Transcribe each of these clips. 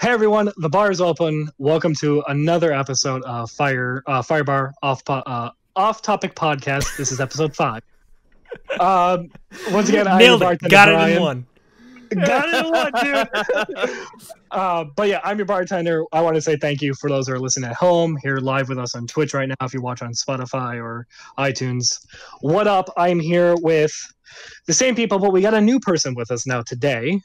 Hey everyone, the bar is open. Welcome to another episode of Fire Bar Off Topic Podcast. This is episode 5. Once again, I'm your Nailed it. bartender Got it Brian. in one. Got it in one, dude. But yeah, I'm your bartender. I want to say thank you for those who are listening at home, here live with us on Twitch right now. If you watch on Spotify or iTunes, what up? I'm here with the same people, but we got a new person with us now today.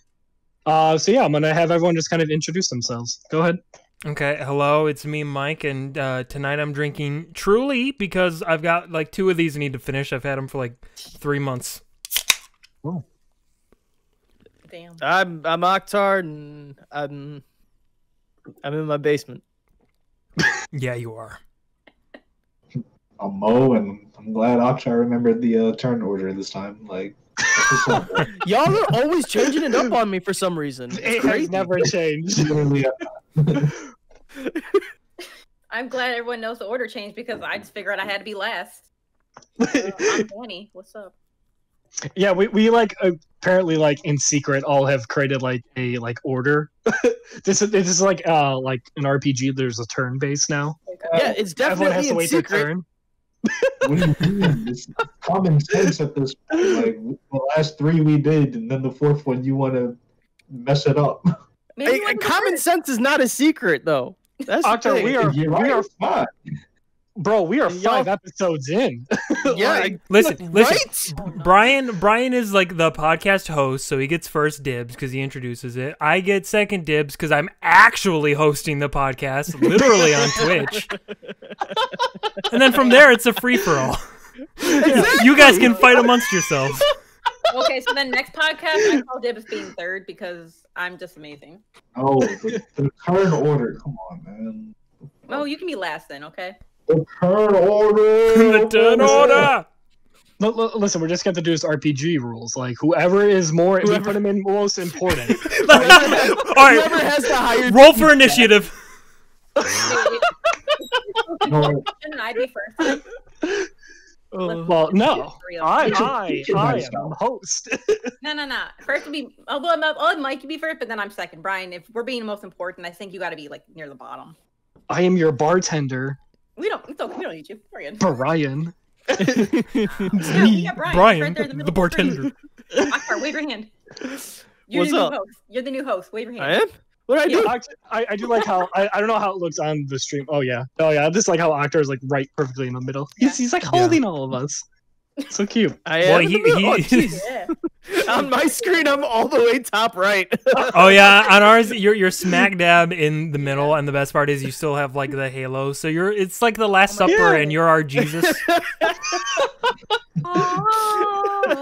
So yeah, I'm gonna have everyone just kind of introduce themselves. Go ahead. Okay, hello, it's me, Mike, and tonight I'm drinking Truly because I've got like 2 of these I need to finish. I've had them for like 3 months. Oh. Damn. I'm Akhtar, and I'm in my basement. Yeah, you are. I'm Mo, and I'm glad Akhtar remembered the turn order this time. Like, Y'all are always changing it up on me for some reason. It's It crazy. has never changed. I'm glad everyone knows the order changed because I just figured I had to be last. I'm Danny. What's up? Yeah, we like apparently like in secret all have created like a like order. this is like an RPG. There's a turn base now. Yeah, it's Everyone has definitely to in wait their secret. turn. What do you mean? It's common sense at this point. Like, the last 3 we did, and then the 4th one, you want to mess it up. Maybe Hey, common sense is not a secret, though. That's the Akhtar, thing. we are It's not. bro. We are Y'all- 5 episodes in. Yeah, Like, Listen, right? Oh, no. Brian is like the podcast host, so he gets first dibs because he introduces it. I get second dibs because I'm actually hosting the podcast, literally on Twitch. And then from there, it's a free-for-all. You guys can fight amongst yourselves. Okay, so then next podcast, I call Dibs being third because I'm just amazing. Oh, the turn order. Come on, man. Oh, you can be last then, okay? The turn order. The turn order! listen, we're just going to do this RPG rules. Like whoever is more, we Whoever- put them in most important. All right, Whoever has the higher roll for initiative. No, Shouldn't I be first? Well, no, Real. I Get am nice now. host. No. First to be, I'll let Mike be first, but then I'm second. Brian, if we're being most important, I think you got to be like near the bottom. I am your bartender, We don't need you. We're good. Brian. Yeah, we got Brian. Brian, Right there in the middle the of screen. bartender. Akhtar, wave your hand. You're What's the up? new host. You're the new host. Wave your I hand. am? What did I do? I do like how I don't know how it looks on the stream. Oh yeah. I just like how Akhtar is like right perfectly in the middle. He's like holding all of us. So cute. I Well, am in the middle. Oh, jeez. Yeah. On my screen, I'm all the way top right. Oh yeah, on ours you're smack dab in the middle, and the best part is you still have like the halo, so it's like the Last Supper, Yeah. and you're our Jesus.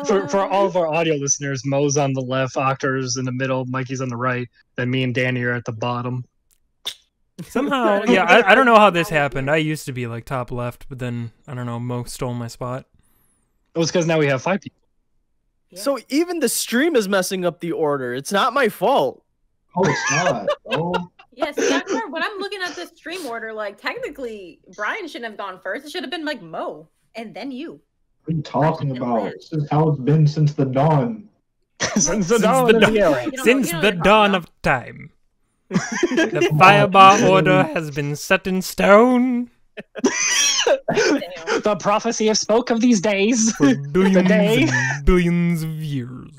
For all of our audio listeners, Mo's on the left, Akhtar's in the middle, Mikey's on the right, then me and Danny are at the bottom. Somehow, yeah, I don't know how this happened. I used to be like top left, but then I don't know, Mo stole my spot. It was because now we have 5 people. Yeah. So even the stream is messing up the order. It's not my fault. oh, it's not. Oh, Yeah, see, Akhtar, when I'm looking at this stream order, like technically Brian shouldn't have gone first. It should have been like Mo and then you. what are you talking about? This is how it's been since the dawn. Since the Since dawn the of dawn- the era. You don't know- Since you know the what I'm talking dawn about. of time, the firebar order has been set in stone Damn. The prophecy of spoke of these days. for billions day. and billions of years.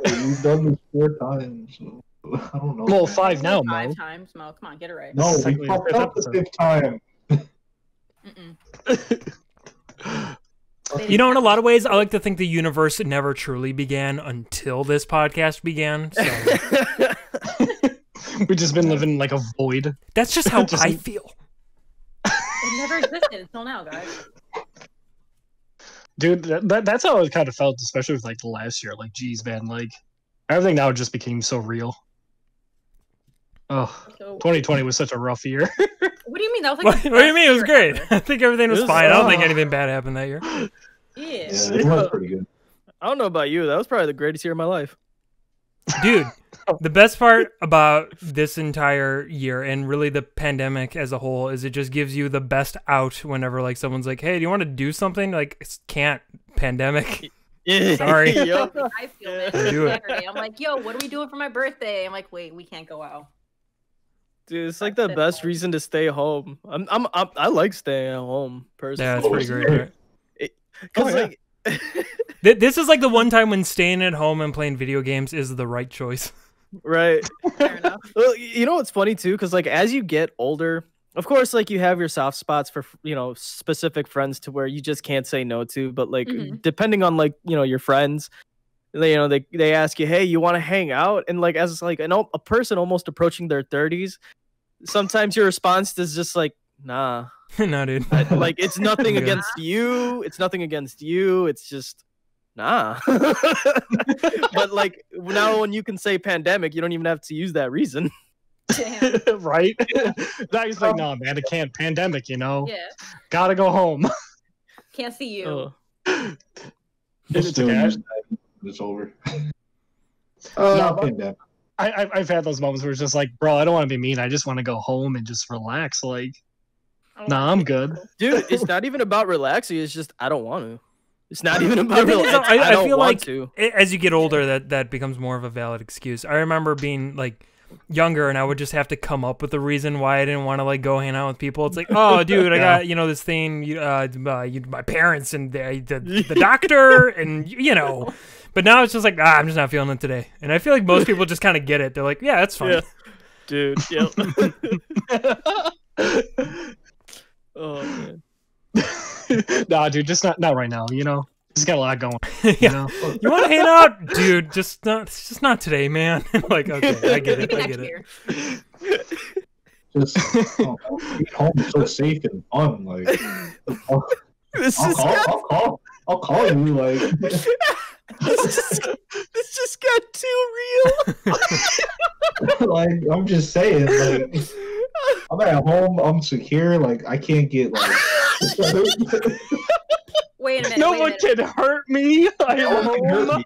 We've done this 4 times. So I don't know. Well, man. 5 now, Mo. 5 times, Mo. Come on, get it right. No, This is we technically the fucked 5th up the episode. 5th time. Mm-mm. You know, in a lot of ways, I like to think the universe never truly began until this podcast began. So We've just been living in like a void. that's just how Just- I feel. It never existed until now, guys. Dude, that's how it kind of felt, especially with like the last year. Like, geez, man, like everything now just became so real. Oh, So, 2020 was such a rough year. what do you mean? That was What, like what the do you mean? It was best year great. ever. I think everything was It was- fine. I don't think oh. anything bad happened that year. Yeah. Yeah, it was pretty good. I don't know about you. That was probably the greatest year of my life. Dude, the best part about this entire year and really the pandemic as a whole is it just gives you the best out whenever like someone's like, hey, do you want to do something? Like, can't. Pandemic. Sorry. Yup. I feel that Do it. Saturday. I'm like, yo, what are we doing for my birthday? I'm like, wait, we can't go out. Dude, it's like the best reason to stay home. I like staying at home personally. Yeah, it's pretty great, right? Cause yeah. like, This is like the one time when staying at home and playing video games is the right choice. right. Fair enough. Well, you know what's funny too? Because like as you get older, of course, like you have your soft spots for specific friends to where you just can't say no to. But like depending on like your friends, they ask you, hey, you want to hang out? And like as like a person almost approaching their 30s, sometimes your response is just like, nah. No, dude. Like it's nothing Yeah. against you. It's nothing against you. It's just nah. But like now, when you can say pandemic, you don't even have to use that reason. Damn. Right? Now he's like, no, man, it can't. Pandemic, Yeah. Gotta go home. Can't see you. Oh. It's Still okay. use that. It's over. No, Not but pandemic. I've had those moments where it's just like, bro, I don't want to be mean. I just want to go home and just relax. Like, Oh, nah, I'm good. Dude, it's not even about relaxing. It's just I don't want to. It's not even about The thing is, relaxing. I don't feel want like to. as you get older, that becomes more of a valid excuse. I remember being like younger, and I would just have to come up with a reason why I didn't want to like go hang out with people. It's like, oh, dude, I got this thing, my parents and the doctor, and But now it's just like, I'm just not feeling it today. And I feel like most people just kind of get it. They're like, yeah, that's fine. Yeah. Dude, yeah. Oh man. Nah, dude, just not right now. Just got a lot going. Yeah. You want to hang out, dude? It's just not today, man. Like, okay, I get it. I next get it. year. Just home is so safe and fun. Like, This is I'll call you. Like, this just got too real. like I'm just saying. Like, I'm at home. I'm secure. Like, I can't get like. Wait a minute. No wait a one minute. can hurt me. I'm No one can hurt home.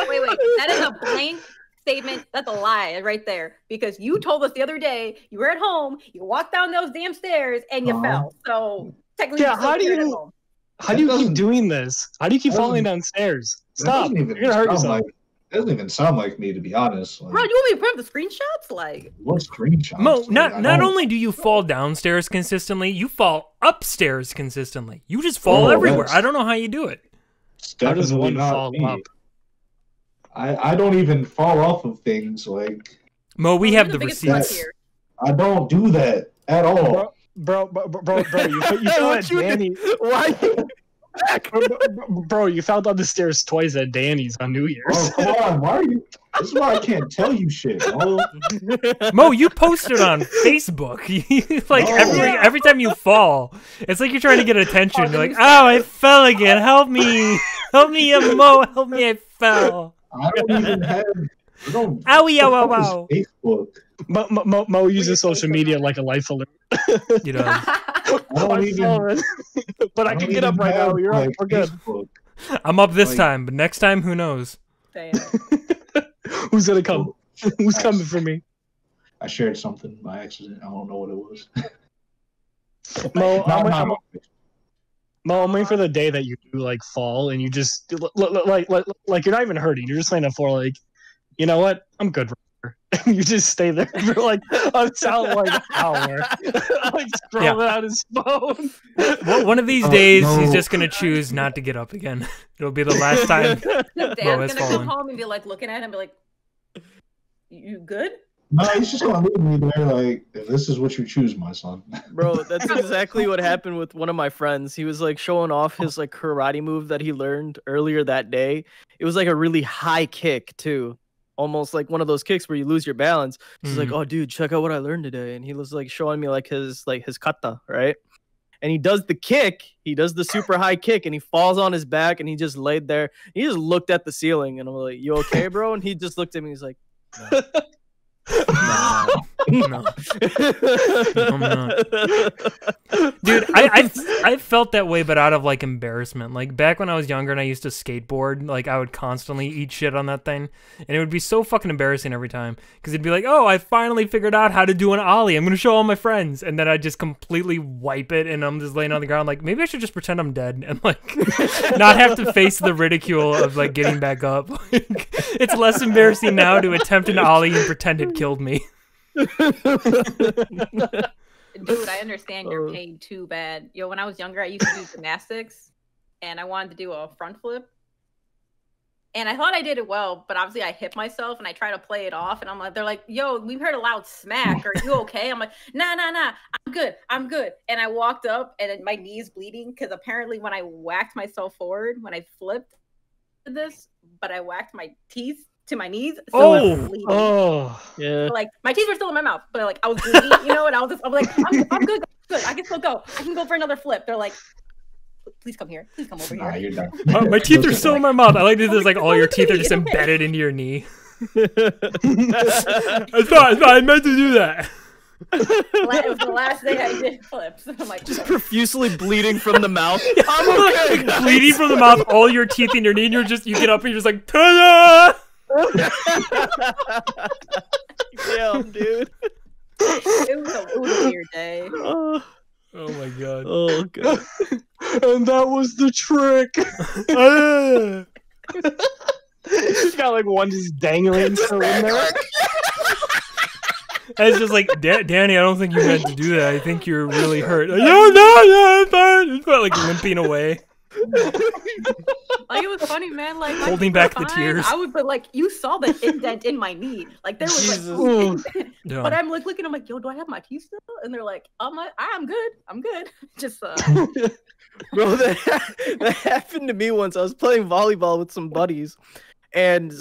me. Wait. That is a blank statement. That's a lie right there. Because you told us the other day you were at home, you walked down those damn stairs, and you fell. So technically, Yeah, you're still how do here at you- home. How do you keep doesn't- doing this? How do you keep doesn't- falling downstairs? That Stop. doesn't even You're gonna hurt sound yourself. like. It doesn't even sound like me, to be honest. Like, Bro, you want me to put up the screenshots? Like, what screenshots? Mo, Like, not I not don't- only do you fall downstairs consistently, you fall upstairs consistently. You just fall Oh, everywhere. that's- I don't know how you do it. It's How does definitely one not fall me. up? I don't even fall off of things. Like, Mo, we you're have the the biggest slut receipts. here. I don't do that at all. Bro, you fell at Danny. Why? Bro, you fell down the stairs twice at Danny's on New Year's. Oh, come on. Why are you? This is why I can't tell you shit. Oh, Mo, you posted on Facebook. Like No. every time you fall, it's like you're trying to get attention. Oh, You're like, you oh, I fell again. Help me, help me, Mo, help me. I fell. I don't even have. I don't. Owie, ow, ow, what the ow. fuck is Facebook. Mo uses social media like a life alert. You know, I don't I'm even. falling. But I don't can get up even right now. have, You're right. like, We're good. Facebook. I'm up this Like- time, but next time, who knows? Damn. Who's gonna come? Who's coming for me? I shared something by accident. I don't know what it was. Mo, No, I'm no. waiting for the day that you like fall and you just like you're not even hurting. You're just laying on the floor like, you know what? I'm good. And you just stay there for like a solid like an hour, like scrolling on his phone. Well, one of these days, he's no. just gonna choose not to get up again. It'll be the last time. Dad's has gonna fallen. come home and be like looking at him and be like, you good? No, he's just gonna leave me there. Like, if this is what you choose, my son. Bro, that's exactly what happened with one of my friends. He was like showing off his like karate move that he learned earlier that day. It was like a really high kick too. Almost like one of those kicks where you lose your balance. He's like, "Oh dude, check out what I learned today." And he was like showing me like his kata, right? And he does the kick, he does the super high kick, and he falls on his back and he just laid there. He just looked at the ceiling and I'm like, "You okay, bro?" And he just looked at me, he's like, "No." No, I'm not. Dude, I felt that way, but out of like embarrassment. Like back when I was younger and I used to skateboard, like I would constantly eat shit on that thing, and it would be so fucking embarrassing every time because it'd be like, oh, I finally figured out how to do an ollie. I'm gonna show all my friends, and then I just completely wipe it, and I'm just laying on the ground like maybe I should just pretend I'm dead and like not have to face the ridicule of like getting back up. It's less embarrassing now to attempt an ollie and pretend it killed me. Dude, I understand your pain too bad. Yo, when I was younger, I used to do gymnastics, and I wanted to do a front flip. And I thought I did it well, but obviously I hit myself, and I try to play it off, and I'm like, they're like, yo, we heard a loud smack. Are you okay? I'm like, nah, I'm good. And I walked up, and then my knee's bleeding, because apparently when I whacked myself forward, when I flipped this, but I whacked my teeth to my knees. So I was bleeding. Yeah. But, like, my teeth were still in my mouth, but like I was bleeding, you know, and I'm like, I'm good. I can still go. I can go for another flip. They're like, please come here. Please come over here. Nah, you're done. My teeth are still in my mouth. I like that there's like all your teeth are just embedded into your knee. It's not. I meant to do that. It was the last day I did flips. I'm like, Just profusely bleeding from the mouth. I'm okay, guys. Bleeding from the mouth, all your teeth in your knee, and you get up and you're just like, ta-da! Damn, dude. it was a weird day. Oh my god. Oh god. And that was the trick. He's got like one just dangling still in there. And it's just like, Danny, I don't think you meant to do that. I think you're really hurt. Like, no, I'm fine. It's about like limping away. Like, it was funny, man. Like, Holding back the tears. I would, but like, you saw the indent in my knee. Like, there was Jesus. like, Yeah. but I'm like looking. I'm like, yo, do I have my teeth still? And they're like, I'm good. I'm good. Just Bro, that happened to me once. I was playing volleyball with some buddies, and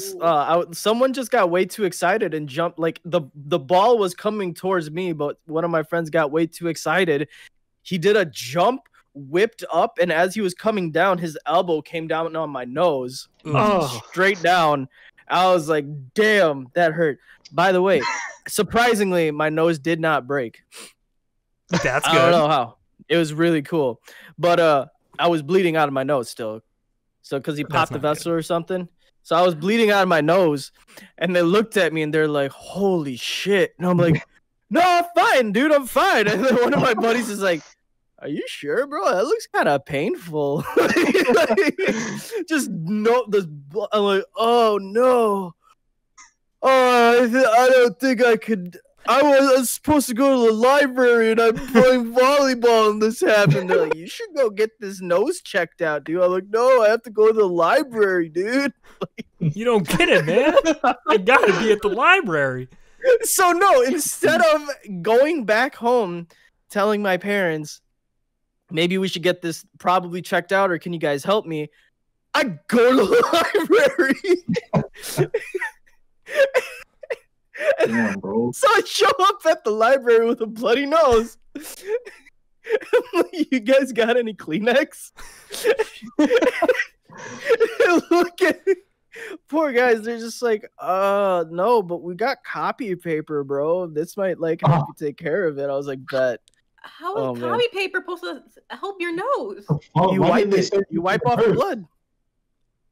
someone just got way too excited and jumped. Like the ball was coming towards me, but one of my friends got way too excited. He did a jump, whipped up, and as he was coming down, his elbow came down on my nose, straight down. I was like, damn, that hurt. By the way, surprisingly, my nose did not break. That's good. I don't know how. It was really cool. But I was bleeding out of my nose still. So because he popped the vessel or something. So I was bleeding out of my nose. And they looked at me and they're like, holy shit. And I'm like, no, I'm fine, dude. I'm fine. And then one of my buddies is like, are you sure, bro? That looks kind of painful. Just no, this. I'm like, oh no. Oh, I don't think I could. I was supposed to go to the library and I'm playing volleyball and this happened. They're like, you should go get this nose checked out, dude. I'm like, no, I have to go to the library, dude. You don't get it, man. I gotta be at the library. So no, instead of going back home, telling my parents, maybe we should get this probably checked out, or can you guys help me? I go to the library. Damn, bro. So I show up at the library with a bloody nose. I'm like, you guys got any Kleenex? Look at poor guys. They're just like, no, but we got copy paper, bro. This might like help you take care of it. I was like, bet. How is copy paper supposed to help your nose? You wipe it. You wipe off the blood.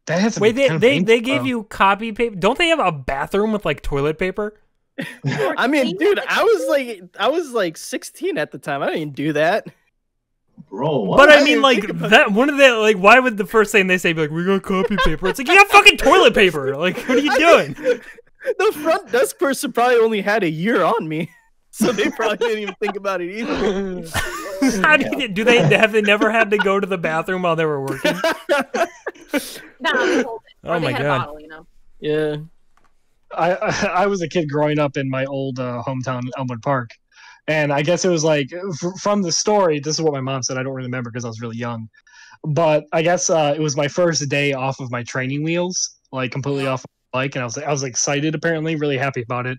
That has to Wait, be they gave you copy paper? Don't they have a bathroom with like toilet paper? I mean, dude, I was like 16 at the time. I didn't do that. Bro, what? But I mean, like that. One of the like, why would the first thing they say be like, "We got copy paper"? It's like you got fucking toilet paper. Like, what are you doing? The front desk person probably only had a year on me, so they probably didn't even think about it either. How do they have they never had to go to the bathroom while they were working? Nah, they hold it. Or Oh they my had God. a bottle, you know. Yeah. I was a kid growing up in my old hometown, Elmwood Park, and I guess it was like from the story. This is what my mom said. I don't really remember because I was really young, but I guess it was my first day off of my training wheels, like completely off my bike, and I was excited, apparently, really happy about it.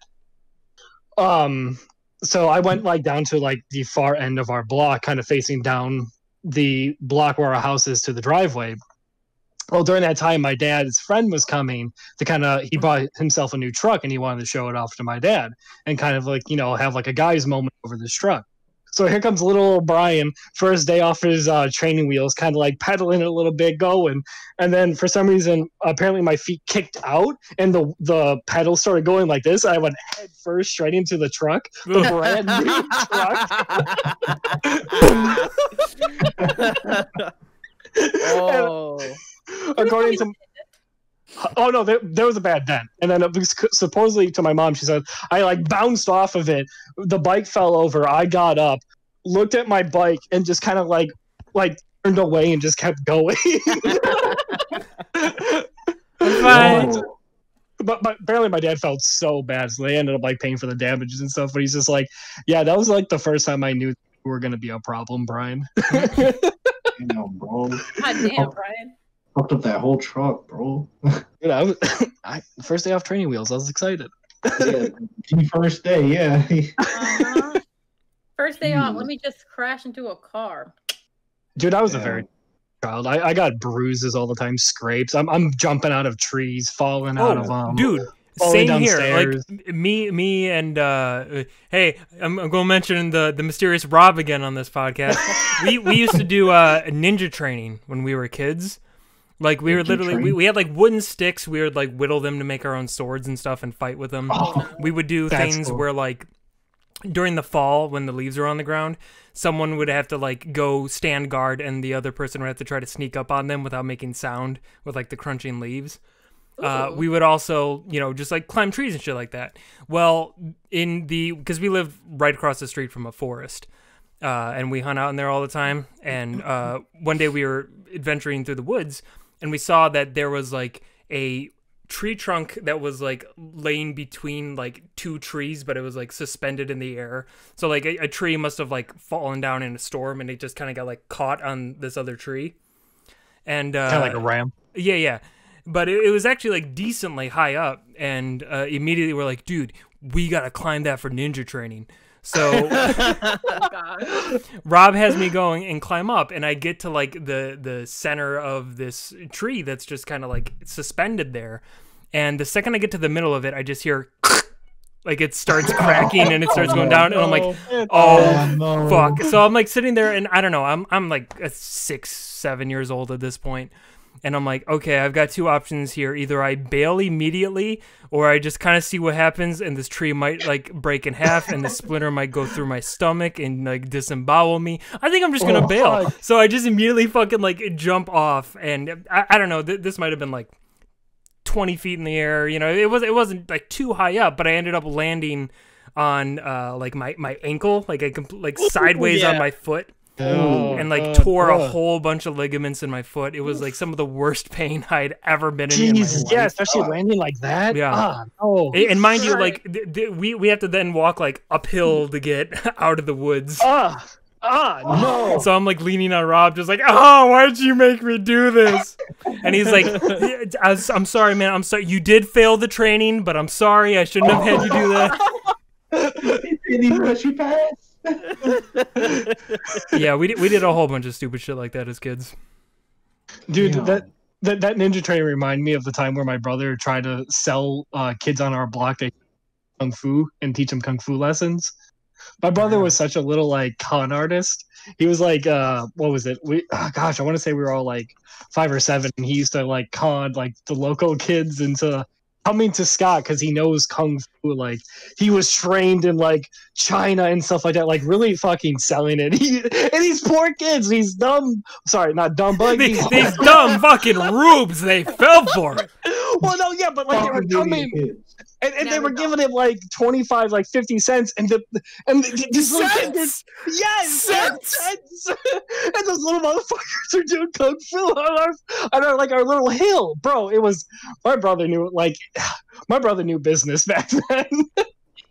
So I went like down to like the far end of our block, kind of facing down the block where our house is to the driveway. Well, during that time, my dad's friend was coming to he bought himself a new truck and he wanted to show it off to my dad and kind of like, you know, have like a guy's moment over this truck. So here comes little Brian, first day off his training wheels, kind of like pedaling a little bit, going. And then for some reason, apparently my feet kicked out and the pedals started going like this. I went head first straight into the truck, the brand new truck. Oh. According to Oh no, there was a bad dent, and then supposedly to my mom, she said I like bounced off of it. The bike fell over. I got up, looked at my bike, and just kind of like turned away and just kept going. Fine. But apparently my dad felt so bad, so they ended up like paying for the damages and stuff. But he's just like, yeah, that was like the first time I knew we were gonna be a problem, Brian. Damn, bro. God damn, Brian. Fucked up that whole truck, bro. You know, first day off training wheels, I was excited. Yeah, the first day, yeah. First day off, let me just crash into a car. Dude, I was a very child. I got bruises all the time, scrapes. I'm jumping out of trees, falling out of them. Dude, same here. Like me and hey, I'm going to mention the mysterious Rob again on this podcast. we used to do ninja training when we were kids. Like we were literally we had like wooden sticks. We would like whittle them to make our own swords and stuff and fight with them. We would do things where like during the fall when the leaves are on the ground, someone would have to like go stand guard and the other person would have to try to sneak up on them without making sound with like the crunching leaves. We would also, you know, just like climb trees and shit like that. Well, because we live right across the street from a forest, and we hunt out in there all the time. And one day we were adventuring through the woods, and we saw that there was like a tree trunk that was like laying between like two trees, but it was like suspended in the air. So like a tree must have like fallen down in a storm, and it just kind of got like caught on this other tree. And kind of like a ram. Yeah. But it was actually like decently high up, and immediately we're like, dude, we gotta climb that for ninja training. So Rob has me going and climb up, and I get to like the center of this tree that's just kind of like suspended there. And the second I get to the middle of it, I just hear like it starts cracking and it starts going down, and I'm like, oh fuck. So I'm like sitting there, and I don't know, I'm like 6-7 years old at this point. And I'm like, okay, I've got two options here. Either I bail immediately, or I just kind of see what happens, and this tree might like break in half, and the splinter might go through my stomach and like disembowel me. I think I'm just gonna bail. Fuck. So I just immediately fucking like jump off, and I don't know. This might have been like 20 feet in the air. You know, it wasn't like too high up, but I ended up landing on like my ankle, like sideways on my foot. And like tore a whole bunch of ligaments in my foot. It was like some of the worst pain I'd ever been in my life. Yeah, especially landing like that. Yeah. And mind you, like we have to then walk like uphill to get out of the woods. No. So I'm like leaning on Rob, just like, oh, why'd you make me do this? And he's like, I'm sorry, man. I'm sorry. You did fail the training, but I'm sorry. I shouldn't have had you do that. Did he let you pass? Yeah, we did a whole bunch of stupid shit like that as kids. Dude, that ninja training reminded me of the time where my brother tried to sell kids on our block to kung fu and teach them kung fu lessons. My brother was such a little like con artist. He was like, what was it? I want to say we were all like 5 or 7, and he used to like con like the local kids into coming to Scott because he knows kung fu. Like he was trained in like China and stuff like that, like really fucking selling it. And these poor kids, these dumb, sorry, not dumb, but these dumb fucking rubes, they fell for it. Well, no, yeah, but like they were coming, and they were giving it like 25, like 50 cents, and these little kids, cents. And those little motherfuckers are doing kung fu on our little hill, bro. It was my brother knew business back then.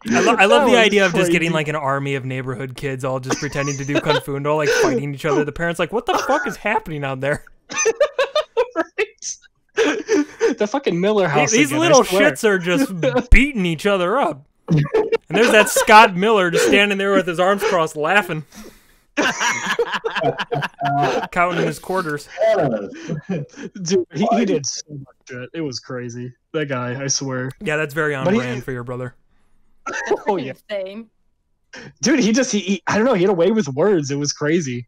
I love the idea of just getting like an army of neighborhood kids all just pretending to do kung fu and all like fighting each other. The parents like, what the fuck is happening out there? Right. The fucking Miller house. These little shits are just beating each other up. And there's that Scott Miller just standing there with his arms crossed laughing. Counting his quarters. Dude, he did so much shit. It was crazy. That guy, I swear. Yeah, that's very on brand for your brother. Oh yeah. Dude, he I don't know, he had a way with words. It was crazy.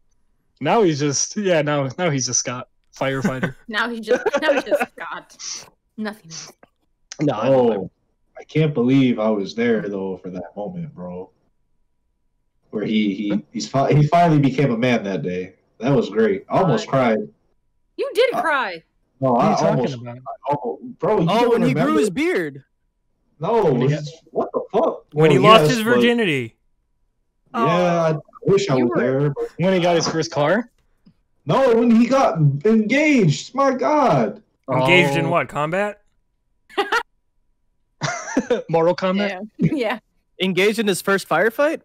Now he's just now he's just Scott, firefighter. now he's just Scott. Nothing else. No, I can't believe I was there though for that moment, bro. Where he finally became a man that day. That was great. I almost cried. You did cry. No, What I are you talking almost, about? bro. You Oh, don't when he remember? grew his beard. No, When he what the fuck? When he Well, lost yes, his but- virginity. Yeah, I wish I You was were- there. But When he got his first car? no, when he got engaged. My God. Engaged in Oh. what? Combat? Mortal Kombat? Yeah. Yeah. Engaged in his first firefight?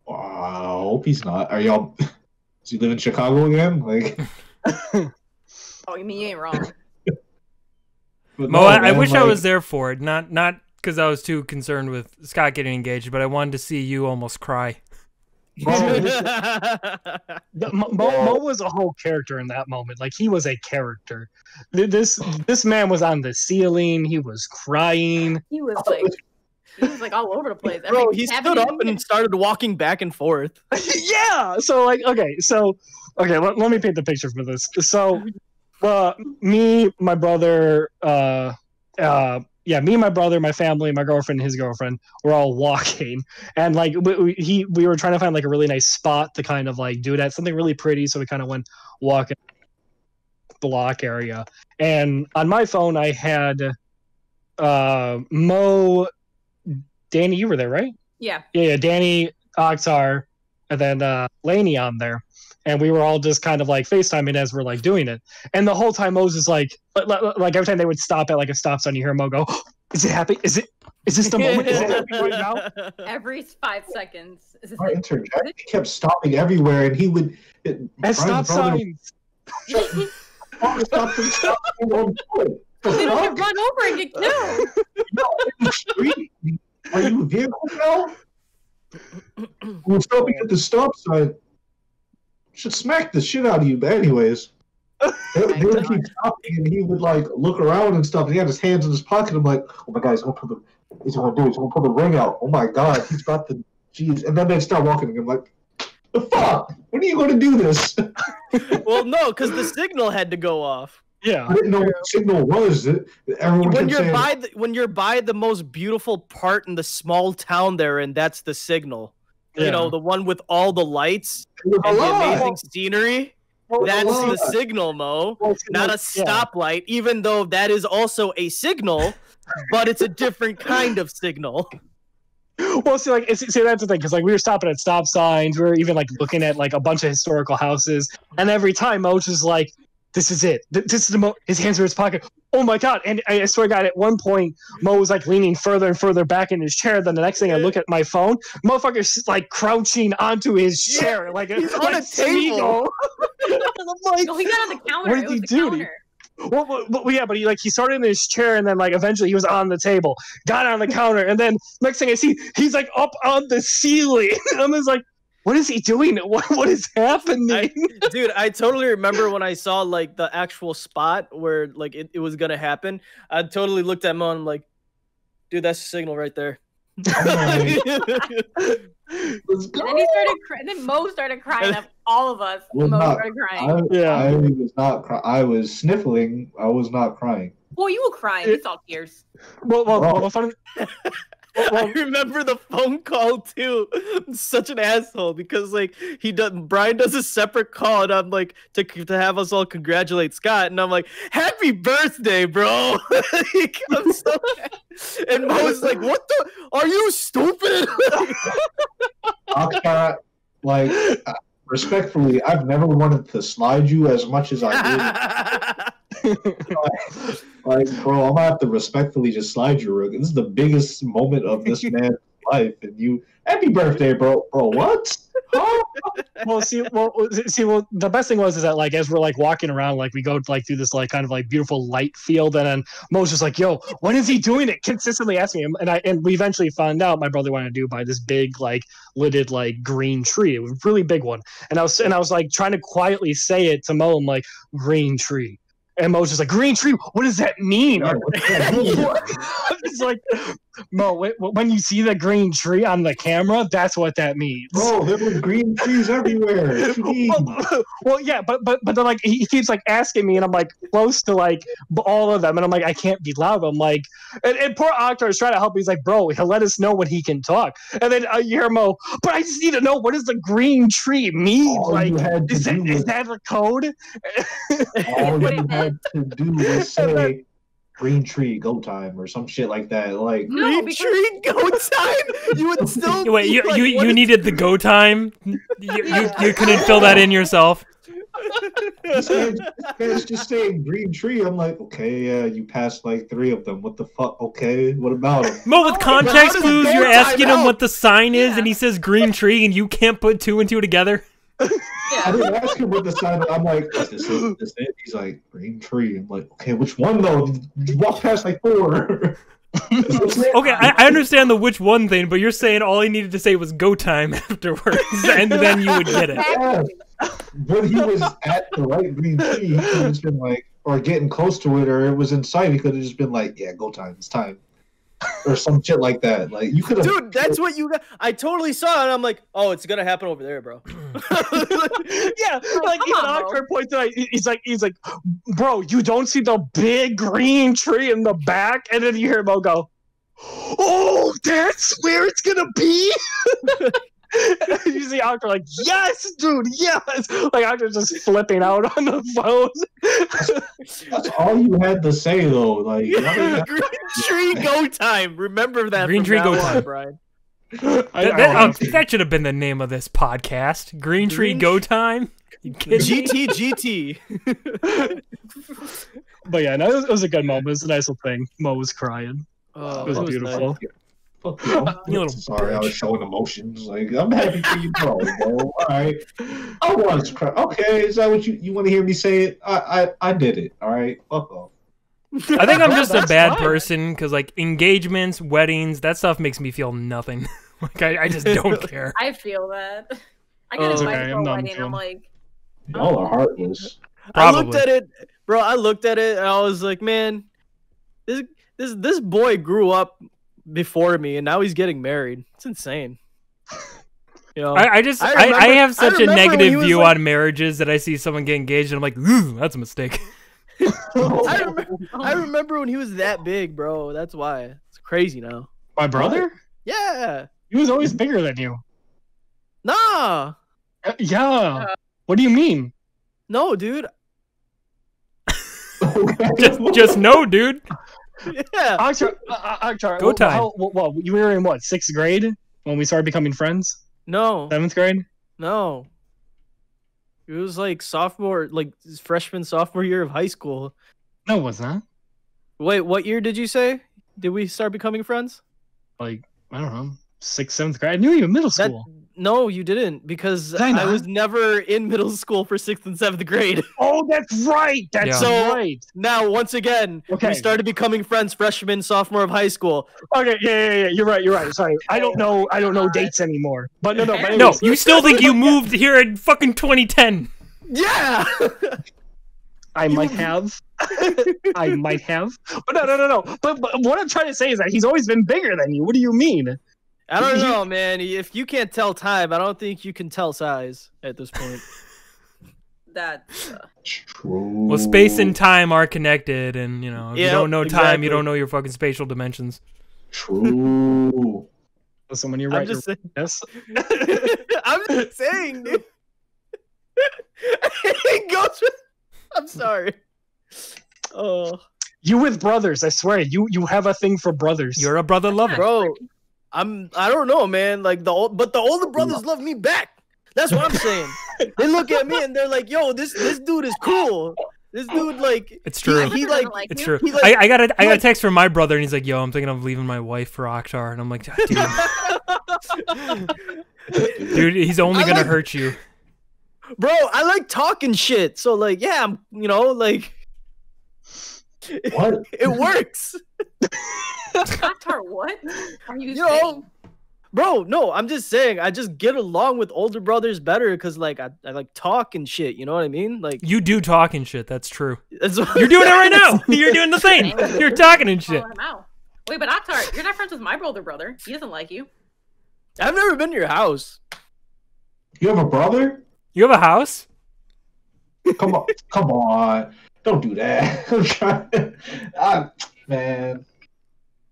Wow, I hope he's not. Are y'all? Does he live in Chicago again? Like, Oh, you mean you ain't wrong? but Mo, no, I man, wish I like, was there for it. Not because I was too concerned with Scott getting engaged, but I wanted to see you almost cry. Mo was a whole character in that moment. Like, he was a character. This man was on the ceiling. He was crying. He was like all over the place. Bro, Every he cabinet stood up he- and started walking back and forth. Yeah. So like, okay. Let me paint the picture for this. So, me, my brother, me, my brother, my family, my girlfriend, and his girlfriend were all walking, and like we were trying to find like a really nice spot to kind of like do it at, something really pretty. So we kind of went walking block area, and on my phone I had Mo, Danny, you were there, right? Yeah. Yeah, Danny, Oxar, and then Laney on there. And we were all just kind of like FaceTiming as we're like doing it. And the whole time Mo's just like every time they would stop at like a stop sign, you hear Mo go, oh, is it happening? Is this the moment? Is it happening right now? Every 5 seconds. Is this our it? interject. He kept stopping everywhere, and he would. At stop signs. Stop on foot. They don't get run over and get killed. In the street. Are you a vehicle now? We're stopping at the stop sign. Should smack the shit out of you, but anyways. They would keep stopping, and he would like look around and stuff. And he had his hands in his pocket. I'm like, oh my God, he's gonna pull the ring out. Oh my God, he's got the jeez. And then they start walking, and I'm like, the fuck? When are you going to do this? Well, no, because the signal had to go off. Yeah. I didn't know what the signal was. Everyone When kept saying, when you're by the most beautiful part in the small town there, and that's the signal. Yeah. You know, the one with all the lights it was and a the lie. amazing scenery. It was a That's lie. the signal, Mo. Not a Yeah. stoplight, even though that is also a signal, but it's a different kind of signal. Well, see, that's the thing, because like we were stopping at stop signs, we were even like looking at like a bunch of historical houses, and every time Mo's just like, "This is it. This is the Mo." His hands are in his pocket. Oh my God! And I swear to God, at one point, Mo was like leaning further and further back in his chair. Then the next thing I look at my phone, motherfucker's like crouching onto his chair, like he's on like a table. And I'm like, No, he got on the counter. what did It was he the do? counter. Well, yeah, but he started in his chair, and then like eventually he was on the table, got on the counter, and then next thing I see, he's like up on the ceiling. I'm just like, what is he doing? What is happening? Dude, I totally remember when I saw like the actual spot where like it was gonna happen. I totally looked at Mo and I'm like, dude, that's the signal right there. Let's go. And then he started and then Mo started crying up all of us. Well, Mo not- started crying. Yeah. I was not crying. I was sniffling. I was not crying. Well, you were crying. We saw tears. Well, funny. I remember the phone call too. I'm such an asshole because like Brian does a separate call and I'm like to have us all congratulate Scott and I'm like, happy birthday, bro. Like, I'm so and Mo's like, what the are you stupid? Oxford, like, respectfully, I've never wanted to slide you as much as I did. Like, bro, I'm gonna have to respectfully just slide you, Rook. This is the biggest moment of this man's life, and you, happy birthday, bro. Bro, what? Huh? Well, the best thing was that like as we're like walking around, like we go like through this like kind of like beautiful light field, and then Mo's just like, "Yo, when is he doing it?" Consistently asking him, and we eventually found out my brother wanted to do by this big like lidded like green tree, it was a really big one, and I was like trying to quietly say it to Mo, I'm like, green tree. And Mo's just like, green tree, what does that mean? Yeah, what does that mean? It's like, Mo, when you see the green tree on the camera, that's what that means. Bro, there were green trees everywhere. What you mean? Well, yeah, but then like he keeps like asking me, and I'm like close to like all of them, and I'm like I can't be loud. I'm like, and poor Octar is trying to help me. He's like, bro, he'll let us know when he can talk. And then you hear Mo, but I just need to know, what does the green tree mean? All Like, you had to is do was- that the code? All you had to do was say green tree go time or some shit like that. Like No, Green because- tree go time. You would still Wait, be like, what you is- needed the go time. You couldn't fill that in yourself. this man's just saying green tree. I'm like, okay, yeah, you passed like 3 of them. What the fuck? Okay, what about him? Mo, with Oh, context how does clues, go you're time asking him help? what the sign is, Yeah. and he says green tree, and you can't put 2 and 2 together. I Yeah. didn't ask him what the sign. I'm like, is this it? This it? He's like, green tree. I'm like, okay, which one though? You walked past like 4. Okay, I understand the which one thing, but you're saying all he needed to say was go time afterwards, and then you would get it. Yeah. When he was at the right green tree, he could have just been like, or getting close to it, or it was in sight. He could have just been like, yeah, go time. It's time. Or some shit like that. Like you could have. Dude, that's what you got. I totally saw it. And I'm like, oh, it's gonna happen over there, bro. Yeah, like come even on, bro. Octar points out, he's like, bro, you don't see the big green tree in the back, and then you hear Mo go, oh, that's where it's gonna be. You see Octar like, yes, dude, yes. Like Octar's just flipping out on the phone. That's all you had to say though. Like, Green tree go time. Remember that. Green from tree now go on, time. Brian. That should have been the name of this podcast. Green Tree Green Go Time. You kidding me? GT. But yeah, no, it was a good moment. It was a nice little thing. Mo was crying. Oh, It was that was beautiful. nice. fuck you. I'm You little sorry, I bitch. was showing emotions. Like, I'm happy for you, bro. All right. I was to cry. Okay, is that what you want to hear me say it? I did it. All right. Fuck off. I think I'm just a That's bad fine. person because like engagements, weddings, that stuff makes me feel nothing. Like I just don't care. I feel that. I got Oh, invited okay, to I'm a done wedding. I'm feeling- like, Y'all are heartless. I looked Probably. at it, bro. I looked at it and I was like, man, this boy grew up before me and now he's getting married. It's insane. You know, I have such a remember when he negative was view like- on marriages that I see someone get engaged and I'm like, ooh, that's a mistake. I remember when he was that big, bro. That's why it's crazy now. My brother? Yeah, He was always bigger than you. nah, Yeah. What do you mean? no, dude. Just no, dude. Yeah, Akhtar, Go time. Well, you were in what, 6th grade when we started becoming friends? no, 7th grade? no. It was like freshman, sophomore year of high school. No, it was not. Wait, what year did you say? Did we start becoming friends? Like, I don't know, 6th, 7th grade. I knew you in middle That- school. No, you didn't, because Did I I not? was never in middle school for 6th and 7th grade. Oh, that's right. That's Yeah. So- right. Now, once again, Okay. we started becoming friends freshman, sophomore of high school. Okay, yeah. You're right. Sorry, I don't know God. dates anymore. But no. But No, anyways, you still think you moved here in fucking 2010? Yeah. I might have. I might have. But no. But what I'm trying to say is that he's always been bigger than you. What do you mean? I don't know, man. If you can't tell time, I don't think you can tell size at this point. that's True. Well, space and time are connected, and you know, if you Yeah, don't know time, exactly. you don't know your fucking spatial dimensions. True. Listen, when you're I'm right, just saying. yes. I'm just saying, dude. It goes with- I'm sorry. Oh, You with brothers, I swear. You have a thing for brothers. You're a brother lover. bro. I don't know, man. Like the older brothers love me back. That's what I'm saying. They look at me and they're like, "Yo, this dude is cool. This dude like It's true. He Doesn't like It's you. true. He like- I got a like- text from my brother, and he's like, "Yo, I'm thinking of leaving my wife for Akhtar," and I'm like, "Dude, he's only I gonna like- hurt you." bro, I like talking shit. So like, yeah, I'm like What? it works. Akhtar, what are you You saying? know, bro, no, I'm just saying I just get along with older brothers better because like I like talk and shit, you know what I mean? Like You do talking shit. That's true. that's what You're doing it right now. You're doing the thing. You're talking and shit. Calling him out. Wait, but Akhtar, you're not friends with my brother. He doesn't like you. I've never been to your house. You have a brother? You have a house? Come on. Don't do that. I'm trying. Man.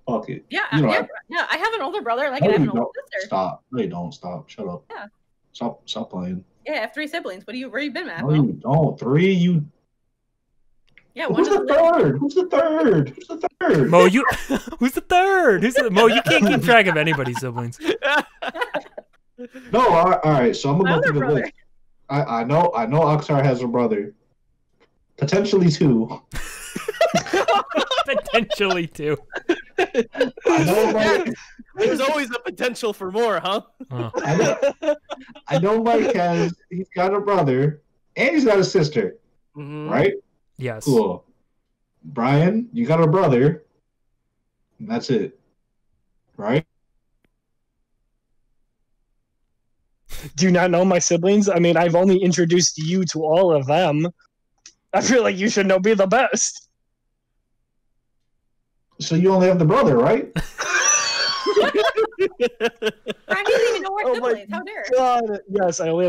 Fuck it. Yeah, You know, yeah. I have an older brother. Like, No, and I have you an older don't. sister. Stop. No, you don't. Stop. Shut up. Yeah. Stop playing. Yeah, I have 3 siblings. Where you been, Matt? No, you don't. 3, you. Yeah, one Who's the doesn't live. third? Who's the third? Who's the third? Mo, you who's the third? Mo, you can't keep track of anybody's siblings. No, all right. So I'm My gonna go other through the brother. list. I know Akhtar has a brother. Potentially 2. Potentially too. I know Mike. There's always a potential for more, huh? Oh. I know Mike he's got a brother and he's got a sister, Mhm. right? Yes. Cool. Brian, you got a brother. And that's it. Right? Do you not know my siblings? I mean, I've only introduced you to all of them. I feel like you should know me the best. So you only have the brother, right? Brian doesn't even know our Oh my siblings. How dare? God, yes, I only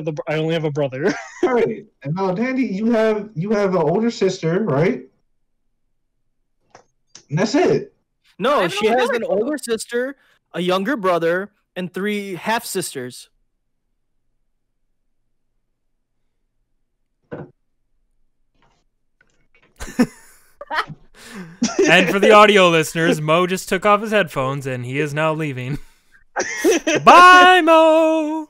have a brother. All right. And now, Dandy, you have an older sister, right? And that's it. I No, have she an older has an brother, too. older sister, a younger brother, and 3 half sisters. And for the audio listeners, Mo just took off his headphones and he is now leaving. Bye, Mo.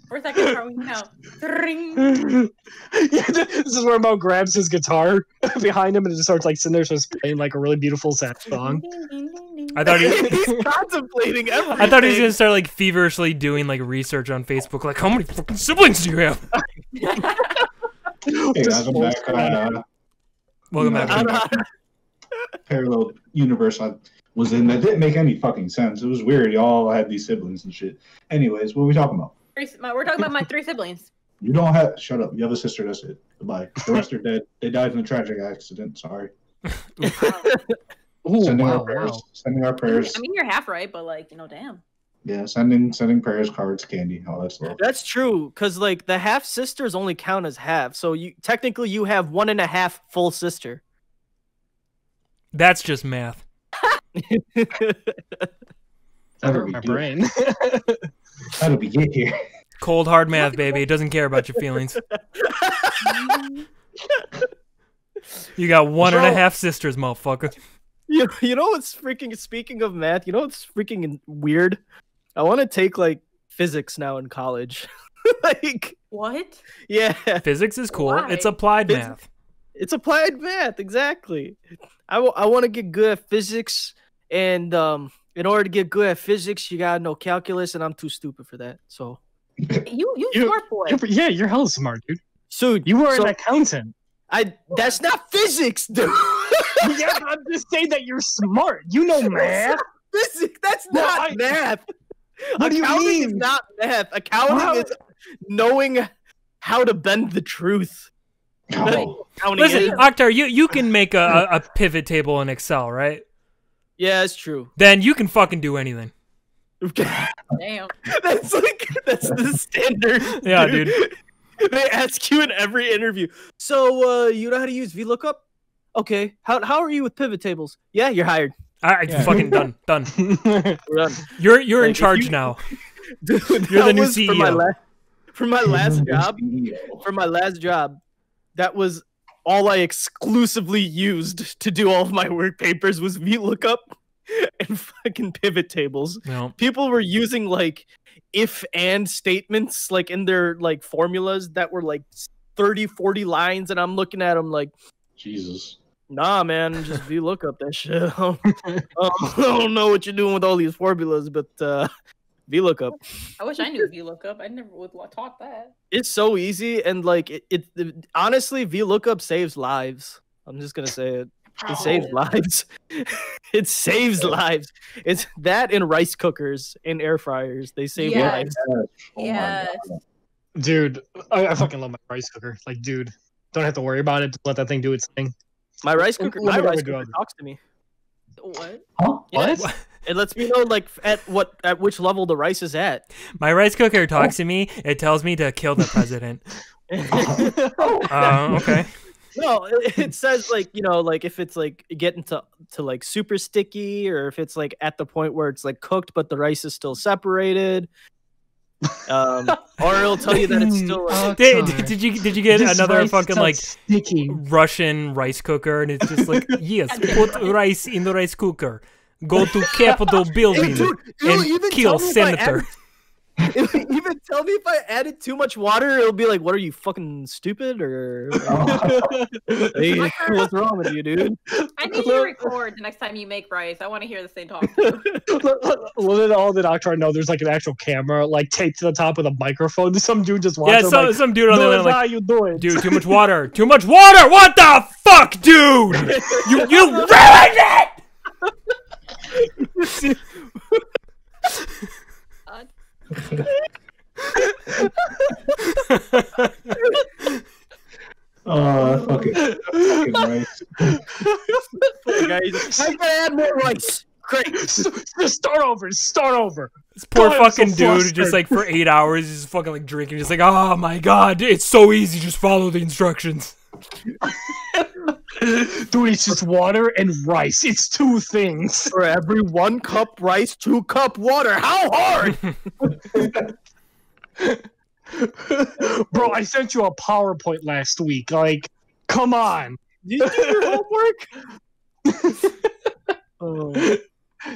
For a second, throwing out. Ring. Yeah, this is where Mo grabs his guitar behind him and it just starts like sitting there just playing like a really beautiful sad song. I thought He's contemplating everything. I thought he was gonna start like feverishly doing like research on Facebook, like how many fucking siblings do you have? Hey guys, I'm back. Welcome back. Parallel universe I was in that didn't make any fucking sense. It was weird. Y'all had these siblings and shit. Anyways, what are we talking about? We're talking about my 3 siblings. You don't have. Shut up. You have a sister. That's it. Goodbye. The rest are dead. They died in a tragic accident. Sorry. Ooh, Sending wow, our prayers. wow. Sending our prayers. I mean, you're half right, but like, damn. Yeah, sending prayers, cards, candy, all that stuff. That's true, because like the half sisters only count as half. So you technically you have 1.5 full sister. That's just math. That'll be My good. brain. That'll be it here. Cold hard math, baby. It doesn't care about your feelings. You got 1.5 sisters, motherfucker. You know what's freaking, speaking of math, you know what's freaking weird? I want to take like physics now in college. Like, What? yeah, Physics is cool. Why? It's applied Phys- math. it's applied math, exactly. I want to get good at physics, and in order to get good at physics, you gotta know calculus, and I'm too stupid for that. So, You You- smart boy. Yeah, you're hella smart, dude. so You were so an accountant. that's not physics, dude. Yeah, I'm just saying that you're smart. You know math. Physics, that's No, not math. What do you Accounting is mean? not math. Accounting Wow. is knowing how to bend the truth. Oh, Accounting Listen, is. Akhtar, you can make a pivot table in Excel, right? Yeah, it's true. Then you can fucking do anything. Damn. That's the standard. Yeah, dude. They ask you in every interview. So, you know how to use VLOOKUP? Okay. How are you with pivot tables? Yeah, you're hired. I Yeah. fucking done. We're done. You're in Like, if charge you- now. Dude, You're the that new was CEO. For my last job, that was all I exclusively used to do all of my work papers was VLOOKUP and fucking pivot tables. No. People were using like if and statements like in their like formulas that were like 30, 40 lines, and I'm looking at them like, Jesus. nah, man, just VLOOKUP that shit. I don't know what you're doing with all these formulas, but VLOOKUP. I wish I knew VLOOKUP. I never would taught that. It's so easy, and like it honestly, VLOOKUP saves lives. I'm just gonna say it. It saves lives. It saves lives. It's that in rice cookers and air fryers. They save Yes. lives. Oh my Yes. God. Dude, I fucking love my rice cooker. Like, dude, don't have to worry about it. Just let that thing do its thing. My rice cooker. My Let me rice do cooker it. talks to me. What? Huh? Yeah, What? it lets me know like at which level the rice is at. My rice cooker talks to me. It tells me to kill the president. Okay. No, it says like, you know, like if it's like getting to like super sticky, or if it's like at the point where it's like cooked but the rice is still separated. Or it'll tell you that it's still like, Did you get This another rice fucking is like sticky. Russian rice cooker, and it's just like, yes, put rice in the rice cooker. Go to Capitol building dude, and even kill tell me if I senator. even tell me if I added too much water, it'll be like, what are you, fucking stupid, or hey, what's wrong with you, dude? I need you to record the next time you make rice. I want to hear the same talk. Too. Well, all the doctor know there's like an actual camera like taped to the top with a microphone. Some dude just watching. Yeah, like, some dude on the other how like, you doing? dude, too much water, too much water. What the fuck, dude? You ruined it. Fucking rice. Guys, I gotta add more rice. Great. Just start over. Start over. This poor God, I'm so fucking dude, flustered. just like for 8 hours, just fucking like drinking, just like, oh my god, it's so easy, just follow the instructions. Dude, it's just water and rice. It's two things. For every 1 cup rice, 2 cup water. How hard? Bro, I sent you a PowerPoint last week. Like, come on. Did you do your homework? Oh.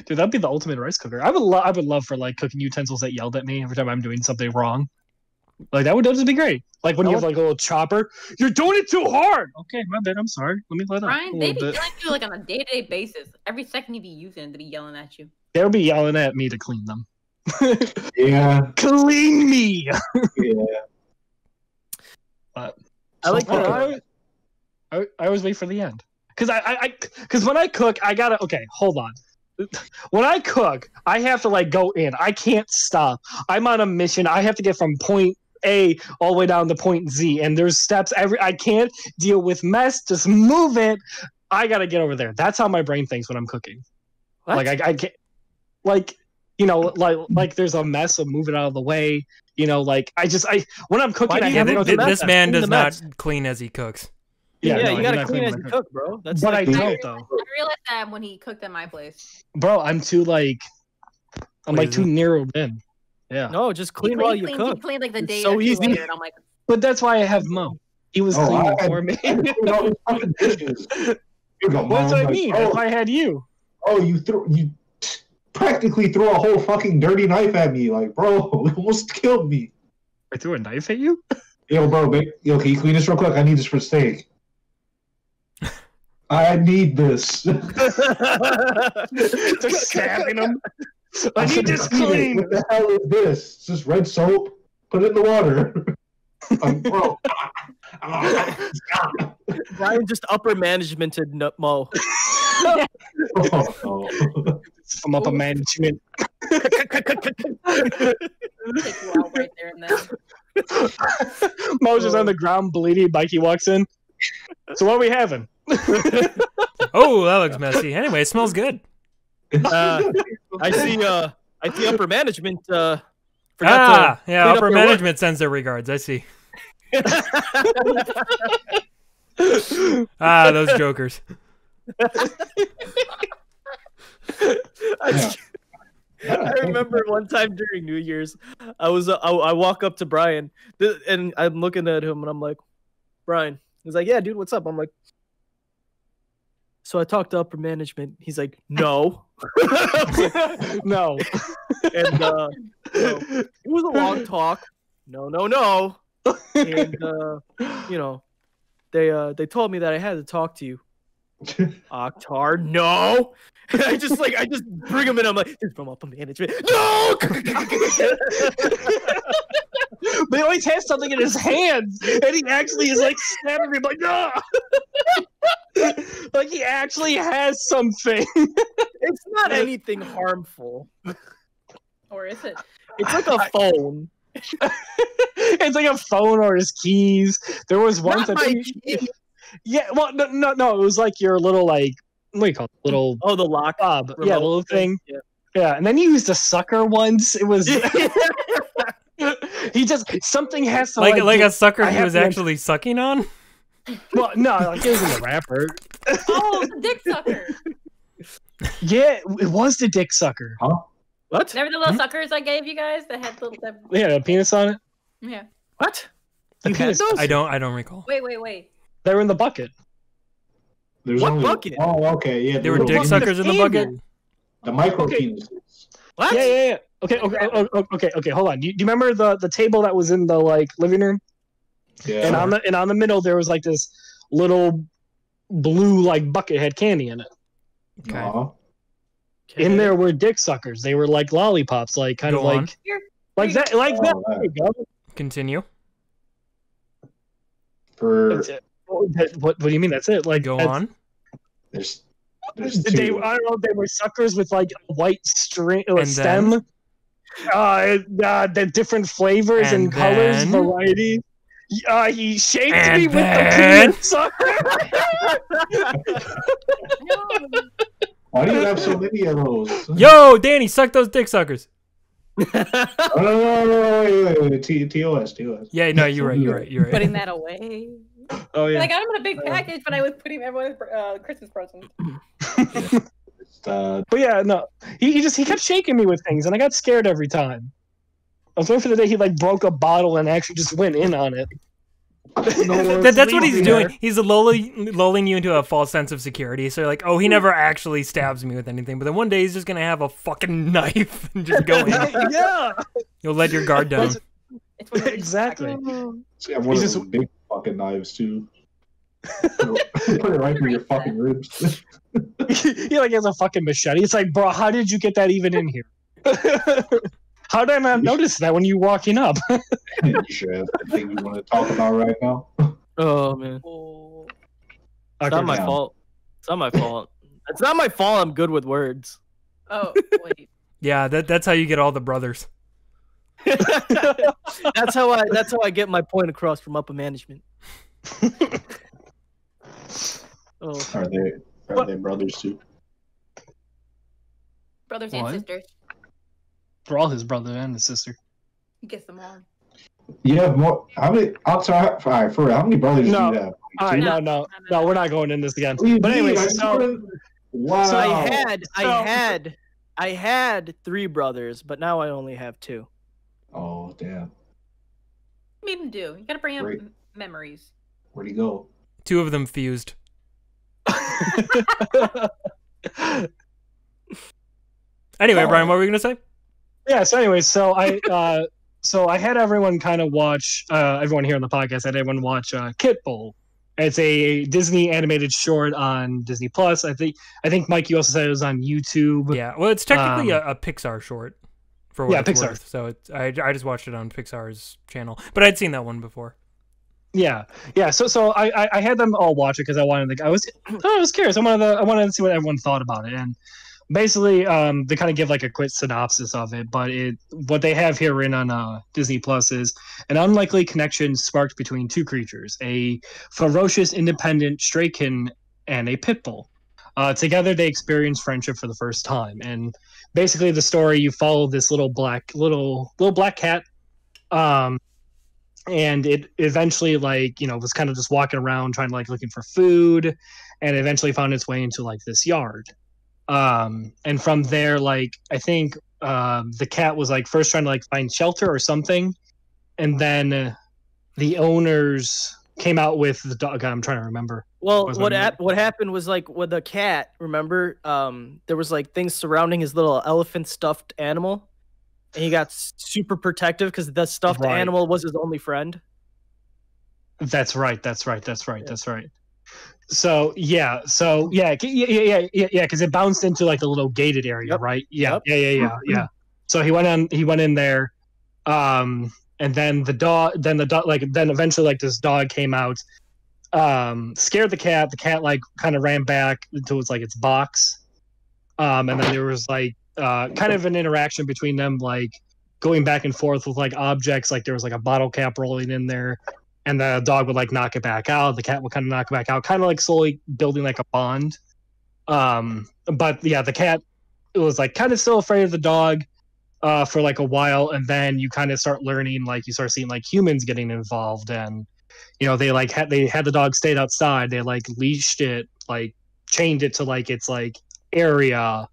Dude, that'd be the ultimate rice cooker. I would love for like cooking utensils that yelled at me every time I'm doing something wrong. Like that would just be great. Like when you have like a little chopper, you're doing it too hard. Okay, my bad. I'm sorry. Let me let up. Brian, a they little be bit. yelling at you like on a day-to-day basis. Every second you be using it, they be yelling at you. They'll be yelling at me to clean them. Yeah. Clean me. Yeah. I like that. I always wait for the end because when I cook, I gotta. Okay, hold on. When I cook, I have to like go in. I can't stop. I'm on a mission. I have to get from point A all the way down to point Z, and there's steps I can't deal with mess. Just move it. I gotta get over there. That's how my brain thinks when I'm cooking. What? Like I can't. Like you know, like there's a mess, so move it out of the way. You know, like when I'm cooking, Why do I you have to have go to through This the man Clean does the not mess. clean as he cooks. Yeah, no, you I'm gotta not clean cleaning as you my cook, bro. That's But like, I I don't realized, though, I realized that when he cooked at my place. bro. I'm too like, I'm like too Lazy. narrowed in. Yeah, no, just He clean while you cleaned, cook. He cleaned like the It's day so or two easy. later, and I'm like, but that's why I have Mo. He was cleaning for me. I clean all these fucking dishes. You go, What's what I Mom, mean? like, If I had you, you practically threw a whole fucking dirty knife at me, like, bro, you almost killed me. I threw a knife at you. Yo, bro, can you clean this real quick? I need this for steak. I need this. Just stabbing him. I need this clean. What the hell is this? It's just red soap. Put it in the water. Like, bro. Brian just upper managemented Mo. From upper management. take you out right there and then. Mo's just on the ground bleeding. Mikey walks in. So what are we having? Oh, that looks messy. Anyway, it smells good. I see upper management forgot Yeah, clean up upper their management sends their regards. I see. Those jokers. I remember one time during New Year's, I walk up to Brian and I'm looking at him and I'm like, Brian. He's like, yeah, dude, what's up? I'm like, so I talked to upper management. He's like, no. No. And it was a long talk. No. And they told me that I had to talk to you. Oktar, no. I just bring him in. I'm like, it's from upper management. No. But he always has something in his hands, and he actually is like stabbing me. Like, no. Like he actually has something. It's not anything harmful. Or is it? It's like a phone. It's like a phone or his keys. There was once Not I my think. keys. Yeah, well, no. It was like your little like what do you call it? Little Oh, the lock. fob. Yeah, the little thing. Yeah. Yeah, and then he used a sucker once. It was he just something has to like a sucker I he have was to- actually sucking on. well, no, like it was in the wrapper. Oh, the dick sucker. Yeah, it was the dick sucker. What? Remember the little suckers I gave you guys that had little. Yeah, a penis on it. Yeah. What? The You had penis. those? I don't recall. Wait. They were in the bucket. There's What only, bucket? Oh, okay, yeah. There were the dick little- suckers in the bucket. The micro Okay. penises. What? Yeah. Okay. Hold on. Do you remember the table that was in the like living room? Yeah. And on the middle there was like this little blue like bucket had candy in it. Okay. Aw. In there were dick suckers. They were like lollipops, like kind of Go on. like that. Like Oh, that. that. There you go. Continue. For That's it. What do you mean? That's it? Like Go that's- on. there's They, two. I don't know. They were suckers with like a white string, And stem. The different flavors and, And colors, then? variety. He shaked And me with then? the penis sucker. Why do you have so many of those? Yo, Danny, suck those dick suckers. Oh, wait. TOS. Yeah, no, you're right. Putting that away. Oh I got him in a big package, but I was putting everyone's Christmas present. But yeah, no. He kept shaking me with things, and I got scared every time. I was waiting for the day he like broke a bottle and actually just went in on it. That's what he's Sleeping doing. there. He's lulling you into a false sense of security. So you're like, oh, he never actually stabs me with anything. But then one day he's just gonna have a fucking knife and just go in. Yeah, You'll let your guard down. It's one of those exactly. Yeah, one of He's those big fucking knives too. Put it right through your fucking ribs. He like has a fucking machete. It's like, bro, how did you get that even in here? How did I not notice that when you walking up? You should have the thing you want to talk about right now. Oh man, Oh. it's not Okay, my now. fault. It's not my fault. It's not my fault. I'm good with words. Oh, wait. Yeah, that's how you get all the brothers. That's how I get my point across from upper management. Oh, Are they brothers too? Brothers What? and sisters. For all his brother and his sister. He gets them all. You have more. How many? Outside. All right, for real, how many brothers No. do you have? All right, No. no, No. we're not going in this again. What do you But mean? anyways, so Wow. So I had 3 brothers, but now I only have 2. Oh damn. What do you mean to do? You gotta bring up Great. memories. Where'd he go? 2 of them fused. Anyway, Brian, what were you gonna say? Yeah. So, anyways, so I had everyone kind of watch. Everyone here on the podcast had everyone watch KitBull. It's a Disney animated short on Disney Plus. I think Mike, you also said it was on YouTube. Yeah, well, it's technically a Pixar short. For what Yeah, it's Pixar. worth. So I just watched it on Pixar's channel, but I'd seen that one before. Yeah. So I had them all watch it because I was curious. I wanted to see what everyone thought about it, and basically they kind of give like a quick synopsis of it. But what they have here written on Disney Plus is an unlikely connection sparked between 2 creatures: a ferocious, independent stray-kin and a pit bull. Together, they experience friendship for the first time, and basically the story, you follow this little black cat. And it eventually was kind of just walking around trying to looking for food, and eventually found its way into this yard. And from there, I think the cat was first trying to find shelter or something, and then the owners came out with the dog. I'm trying to remember. Well, Was what on what happened was with the cat. Remember, there was things surrounding his little elephant stuffed animal, and he got super protective because the stuffed Right. animal was his only friend. That's right. So yeah, because it bounced into the little gated area, Yep. right? Yeah, Yep. yeah. So he went in there, and then the dog, then eventually this dog came out, scared the cat. The cat kind of ran back into its box, and then there was kind of an interaction between them, going back and forth with objects. There was a bottle cap rolling in there, and the dog would knock it back out. The cat would kind of knock it back out, kind of slowly building a bond. But yeah, the cat, it was like kind of still afraid of the dog for like a while, and then you kind of start learning, like you start seeing like humans getting involved, and they like they had the dog stayed outside, they like leashed it, like chained it to like its like area,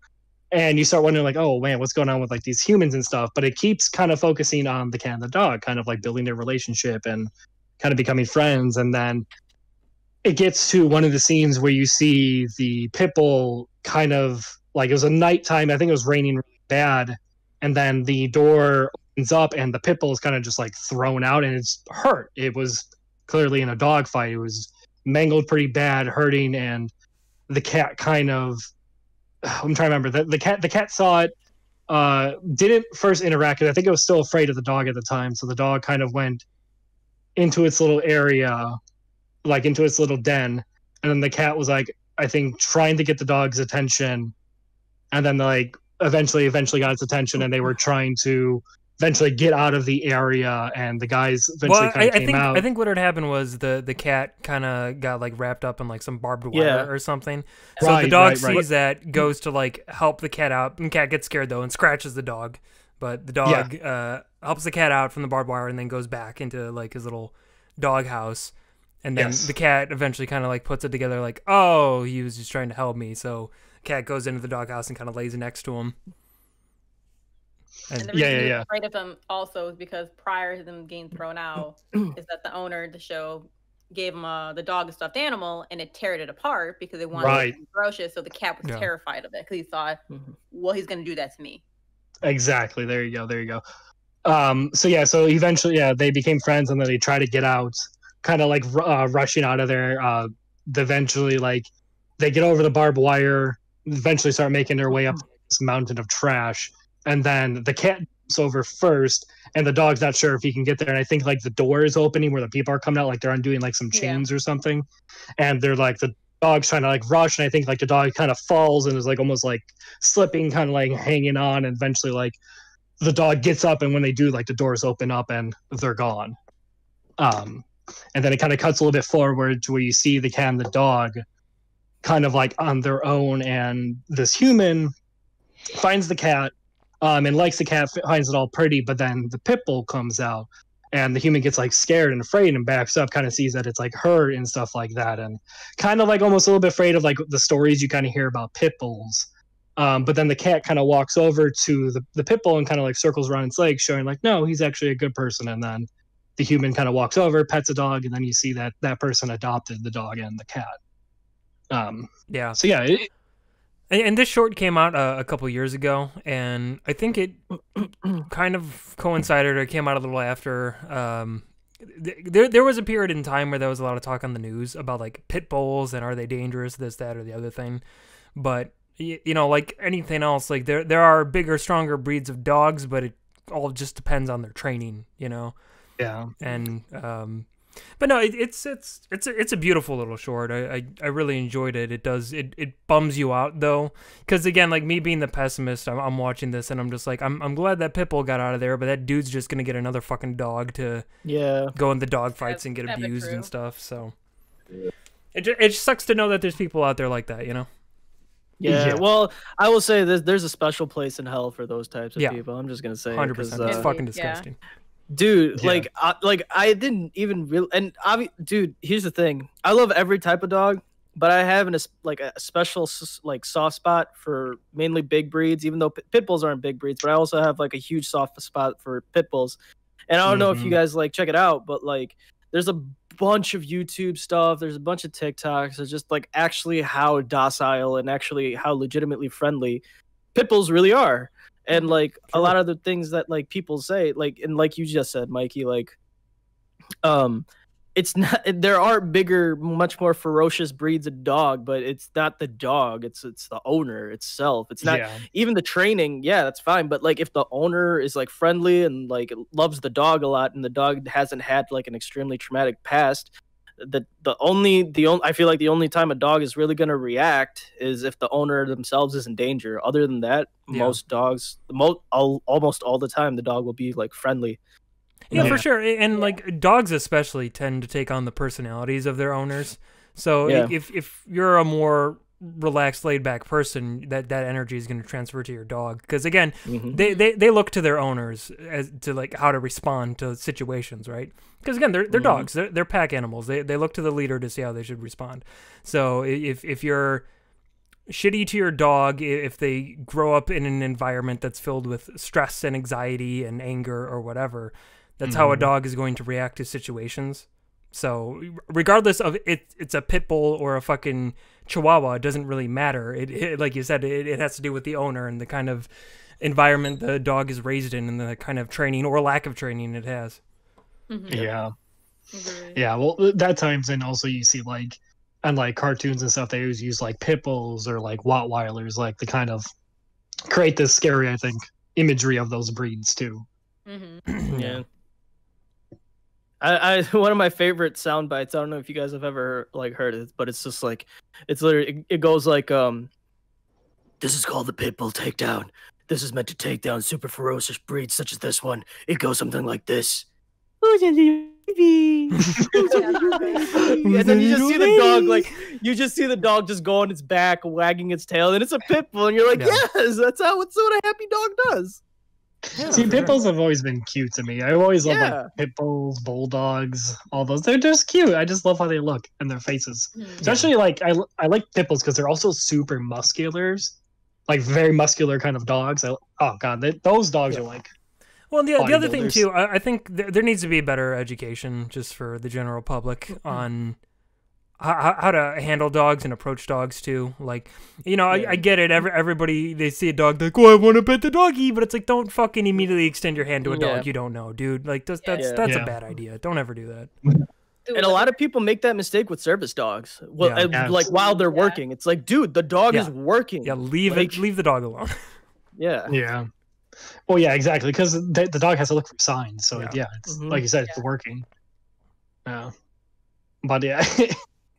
and you start wondering like, oh man, what's going on with like these humans and stuff. But it keeps kind of focusing on the cat and the dog, kind of like building their relationship and kind of becoming friends. And then it gets to one of the scenes where you see the pit bull kind of like, it was a nighttime, I think it was raining really bad, and then the door opens up and the pit bull is kind of just like thrown out and it's hurt. It was clearly in a dog fight. It was mangled pretty bad, hurting, and the cat kind of, I'm trying to remember, the cat saw it, didn't first interact with it. I think it was still afraid of the dog at the time, so the dog kind of went into its little area, like into its little den, and then the cat was like, I think, trying to get the dog's attention, and then like eventually got its attention, and they were trying to eventually get out of the area, and the guys eventually came out. I think what had happened was the cat kind of got like wrapped up in like some barbed wire or something. So the dog sees that, goes to like help the cat out, and the cat gets scared though and scratches the dog. But the dog helps the cat out from the barbed wire and then goes back into like his little dog house. And then the cat eventually kind of like puts it together like, oh, he was just trying to help me. So the cat goes into the doghouse and kind of lays next to him. And the reason he was afraid of him also is because prior to them getting thrown out, is that the owner of the show gave him the dog a stuffed animal, and it teared it apart because they wanted it to be ferocious. So the cat was terrified of it because he thought, well, he's going to do that to me. Exactly. There you go. So eventually, they became friends, and then they try to get out, kind of like rushing out of there. Eventually, like they get over the barbed wire, eventually start making their way up this mountain of trash, and then the cat jumps over first, and the dog's not sure if he can get there. And I think like the door is opening where the people are coming out, like they're undoing like some chains or something, and they're like the dog's trying to like rush, and I think like the dog kind of falls and is like almost like slipping, kind of like hanging on, and eventually like the dog gets up, and when they do, like the doors open up and they're gone. And then it kind of cuts a little bit forward to where you see the cat and the dog kind of like on their own, and this human finds the cat and likes the cat, finds it all pretty, but then the pit bull comes out, and the human gets like scared and afraid and backs up, kind of sees that it's like her and stuff like that, and kind of like almost a little bit afraid of like the stories you kind of hear about pit bulls. But then the cat kind of walks over to the pit bull and kind of like circles around its legs, showing like, no, he's actually a good person. And then the human kind of walks over, pets a dog, and then you see that that person adopted the dog and the cat. So yeah. And this short came out a couple years ago, and I think it kind of coincided or came out a little after. There was a period in time where there was a lot of talk on the news about like pit bulls and are they dangerous, this, that, or the other thing. But like anything else, like there are bigger, stronger breeds of dogs, but it all just depends on their training, Yeah. And but no, it's a beautiful little short. I really enjoyed it. It bums you out though, because again, like me being the pessimist, I'm watching this and I'm just like, I'm glad that Pitbull got out of there, but that dude's just gonna get another fucking dog to go in the dog fights and get abused and stuff. So it sucks to know that there's people out there like that, Yeah, well, I will say there's a special place in hell for those types of people. I'm just gonna say 100%. It's fucking disgusting. Dude, like I didn't even really, and dude, here's the thing. I love every type of dog, but I have a special like soft spot for mainly big breeds, even though pit bulls aren't big breeds, but I also have like a huge soft spot for pit bulls. And I don't know if you guys like check it out, but like there's a bunch of YouTube stuff, there's a bunch of TikToks, there's just like actually how docile and actually how legitimately friendly pit bulls really are. And like a lot of the things that like people say, like, and like you just said, Mikey, like it's not, there are bigger, much more ferocious breeds of dog, but it's not the dog, it's the owner itself. It's not even the training. Yeah, that's fine, but like if the owner is like friendly and like loves the dog a lot, and the dog hasn't had like an extremely traumatic past, I feel like the only time a dog is really going to react is if the owner themselves is in danger. Other than that, most dogs, almost all the time, the dog will be like friendly. Yeah, for sure. And like dogs especially tend to take on the personalities of their owners. So if you're a more relaxed, laid back person, that energy is going to transfer to your dog. Because again, they look to their owners as to like how to respond to situations, right? Because again, they're dogs, they're pack animals. They look to the leader to see how they should respond. So if you're shitty to your dog, if they grow up in an environment that's filled with stress and anxiety and anger or whatever, that's how a dog is going to react to situations. So regardless of it's a pit bull or a fucking chihuahua, it doesn't really matter. It like you said, it has to do with the owner and the kind of environment the dog is raised in and the kind of training or lack of training it has. Yeah. Yeah, well, that times, and also you see like on like cartoons and stuff, they always use like pit bulls or like Rottweilers, like to kind of create this scary, I think, imagery of those breeds too. Yeah. I one of my favorite sound bites, I don't know if you guys have ever like heard it, but it's just like it's literally it goes like this is called the pit bull takedown. This is meant to take down super ferocious breeds such as this one. It goes something like this. Who's a little baby? Who's a little baby? And then you just see the dog, like you just see the dog just go on its back, wagging its tail, and it's a pit bull, and you're like, yes, that's what a happy dog does. Yeah, see, pit bulls have always been cute to me. I always love like pit bulls, bulldogs, all those. They're just cute. I just love how they look and their faces. Especially like I like pit bulls because they're also super muscular, like very muscular kind of dogs. Oh god, those dogs are like. Well, the other thing too, I think there needs to be better education just for the general public on how to handle dogs and approach dogs too. Like, you know, I get it. Everybody, they see a dog, they're like, oh, I want to pet the doggy, but it's like, don't fucking immediately extend your hand to a dog you don't know, dude. Like, that's a bad idea. Don't ever do that. And a lot of people make that mistake with service dogs. Well, like while they're working, it's like, dude, the dog is working. Yeah, leave the dog alone. Yeah. Well, yeah, exactly, because the dog has to look for signs. So it's like you said, it's working. Yeah, but yeah,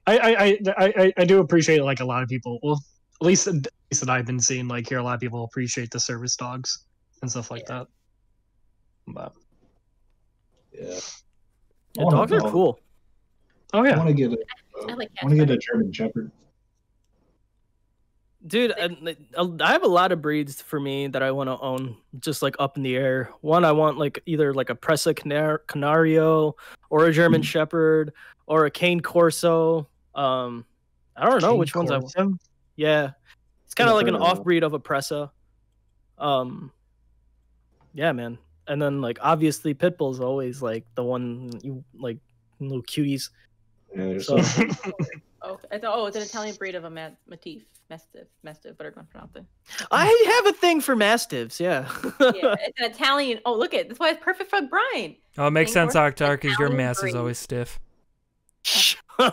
I do appreciate like a lot of people. Well, at least that I've been seeing, like here, a lot of people appreciate the service dogs and stuff like that. But dogs are cool. Oh yeah, I want to get a German Shepherd. Dude, I have a lot of breeds for me that I want to own, just like up in the air. One, I want like either like a Presa Canario or a German Shepherd or a Cane Corso. I don't know which ones I want. Yeah, it's kind of like an off-breed of a Presa. Yeah, man. And then like obviously Pitbull's always like the one you like, little cuties. Yeah, so. It's an Italian breed of a Mastiff, whatever I'm pronouncing. I have a thing for Mastiffs, yeah. Yeah, it's an Italian. Oh, look it. That's why it's perfect for Brian. Oh, it makes sense, Octar, because your mass is always stiff. Oh,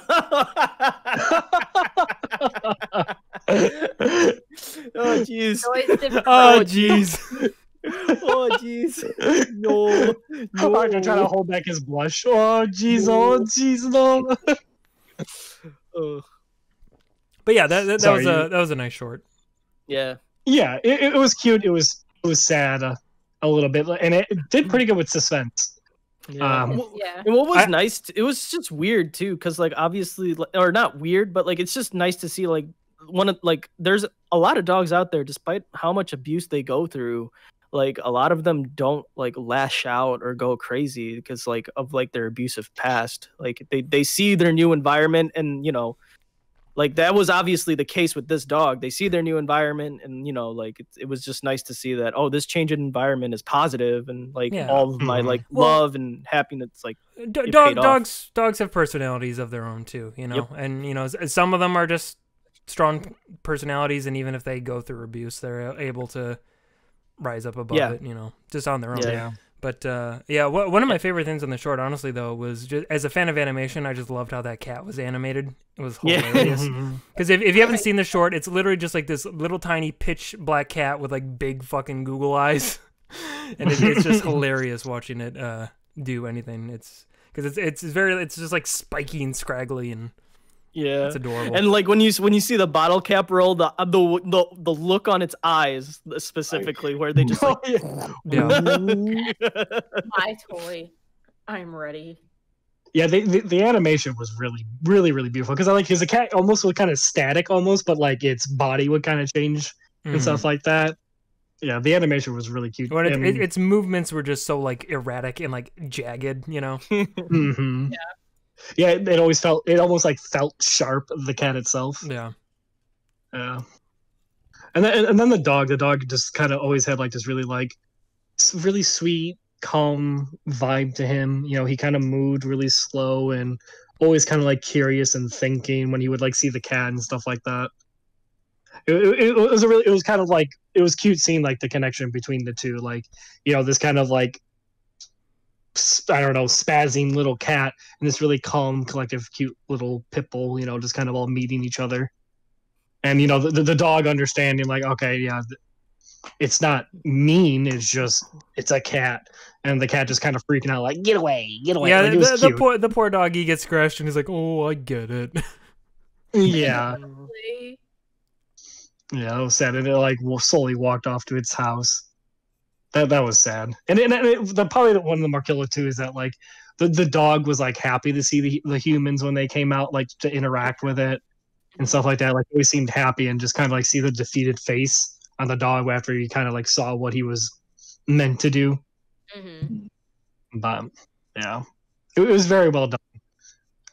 jeez. Oh, jeez. Oh, jeez. No. I'm trying to hold back his blush. Oh, jeez. Oh, jeez. No. But yeah, that was a nice short. Yeah. Yeah, it was cute. It was sad a little bit, and it did pretty good with suspense. Yeah. And what was nice, it was just weird too, because like obviously, or not weird, but like it's just nice to see like there's a lot of dogs out there, despite how much abuse they go through. Like a lot of them don't like lash out or go crazy because like of like their abusive past. Like they see their new environment, and you know, like that was obviously the case with this dog. They see their new environment, and you know, like it was just nice to see that, oh, this change in environment is positive, and like all of my like love and happiness, like dogs have personalities of their own too, you know. And you know, some of them are just strong personalities, and even if they go through abuse, they're able to rise up above it, you know, just on their own. But one of my favorite things on the short, honestly, though, was just as a fan of animation, I just loved how that cat was animated. It was hilarious. Because if you haven't seen the short, it's literally just like this little tiny pitch black cat with like big fucking Google eyes, and it's just hilarious watching it do anything. It's because it's just like spiky and scraggly, and it's adorable. And like when you see the bottle cap roll, the look on its eyes specifically, where they just like my toy, I'm ready. Yeah, the animation was really beautiful because I like his cat almost was kind of static almost, but like its body would kind of change and stuff like that. Yeah, the animation was really cute. When And, its movements were just so like erratic and like jagged, you know. mhm. Yeah, it almost like felt sharp. The cat itself. Yeah. Yeah. And then the dog just kind of always had like this really sweet, calm vibe to him. You know, he kind of moved really slow and always kind of like curious and thinking when he would like see the cat and stuff like that. It was kind of like it was cute seeing like the connection between the two, like, you know, this kind of like I don't know, spazzing little cat and this really calm, collective, cute little pit bull, you know, just kind of all meeting each other. And, you know, the dog understanding, like, okay, yeah, it's not mean, it's a cat. And the cat just kind of freaking out, like, get away. Yeah, like, it was cute. the poor doggy gets scratched and he's like, oh, I get it. Yeah. Yeah, it was sad. And it, like, slowly walked off to its house. That was sad. And probably one of the more killer too is that like the dog was like happy to see the humans when they came out, like to interact with it and stuff like that. Like he seemed happy and just kind of like see the defeated face on the dog after he kind of like saw what he was meant to do. But yeah, it was very well done.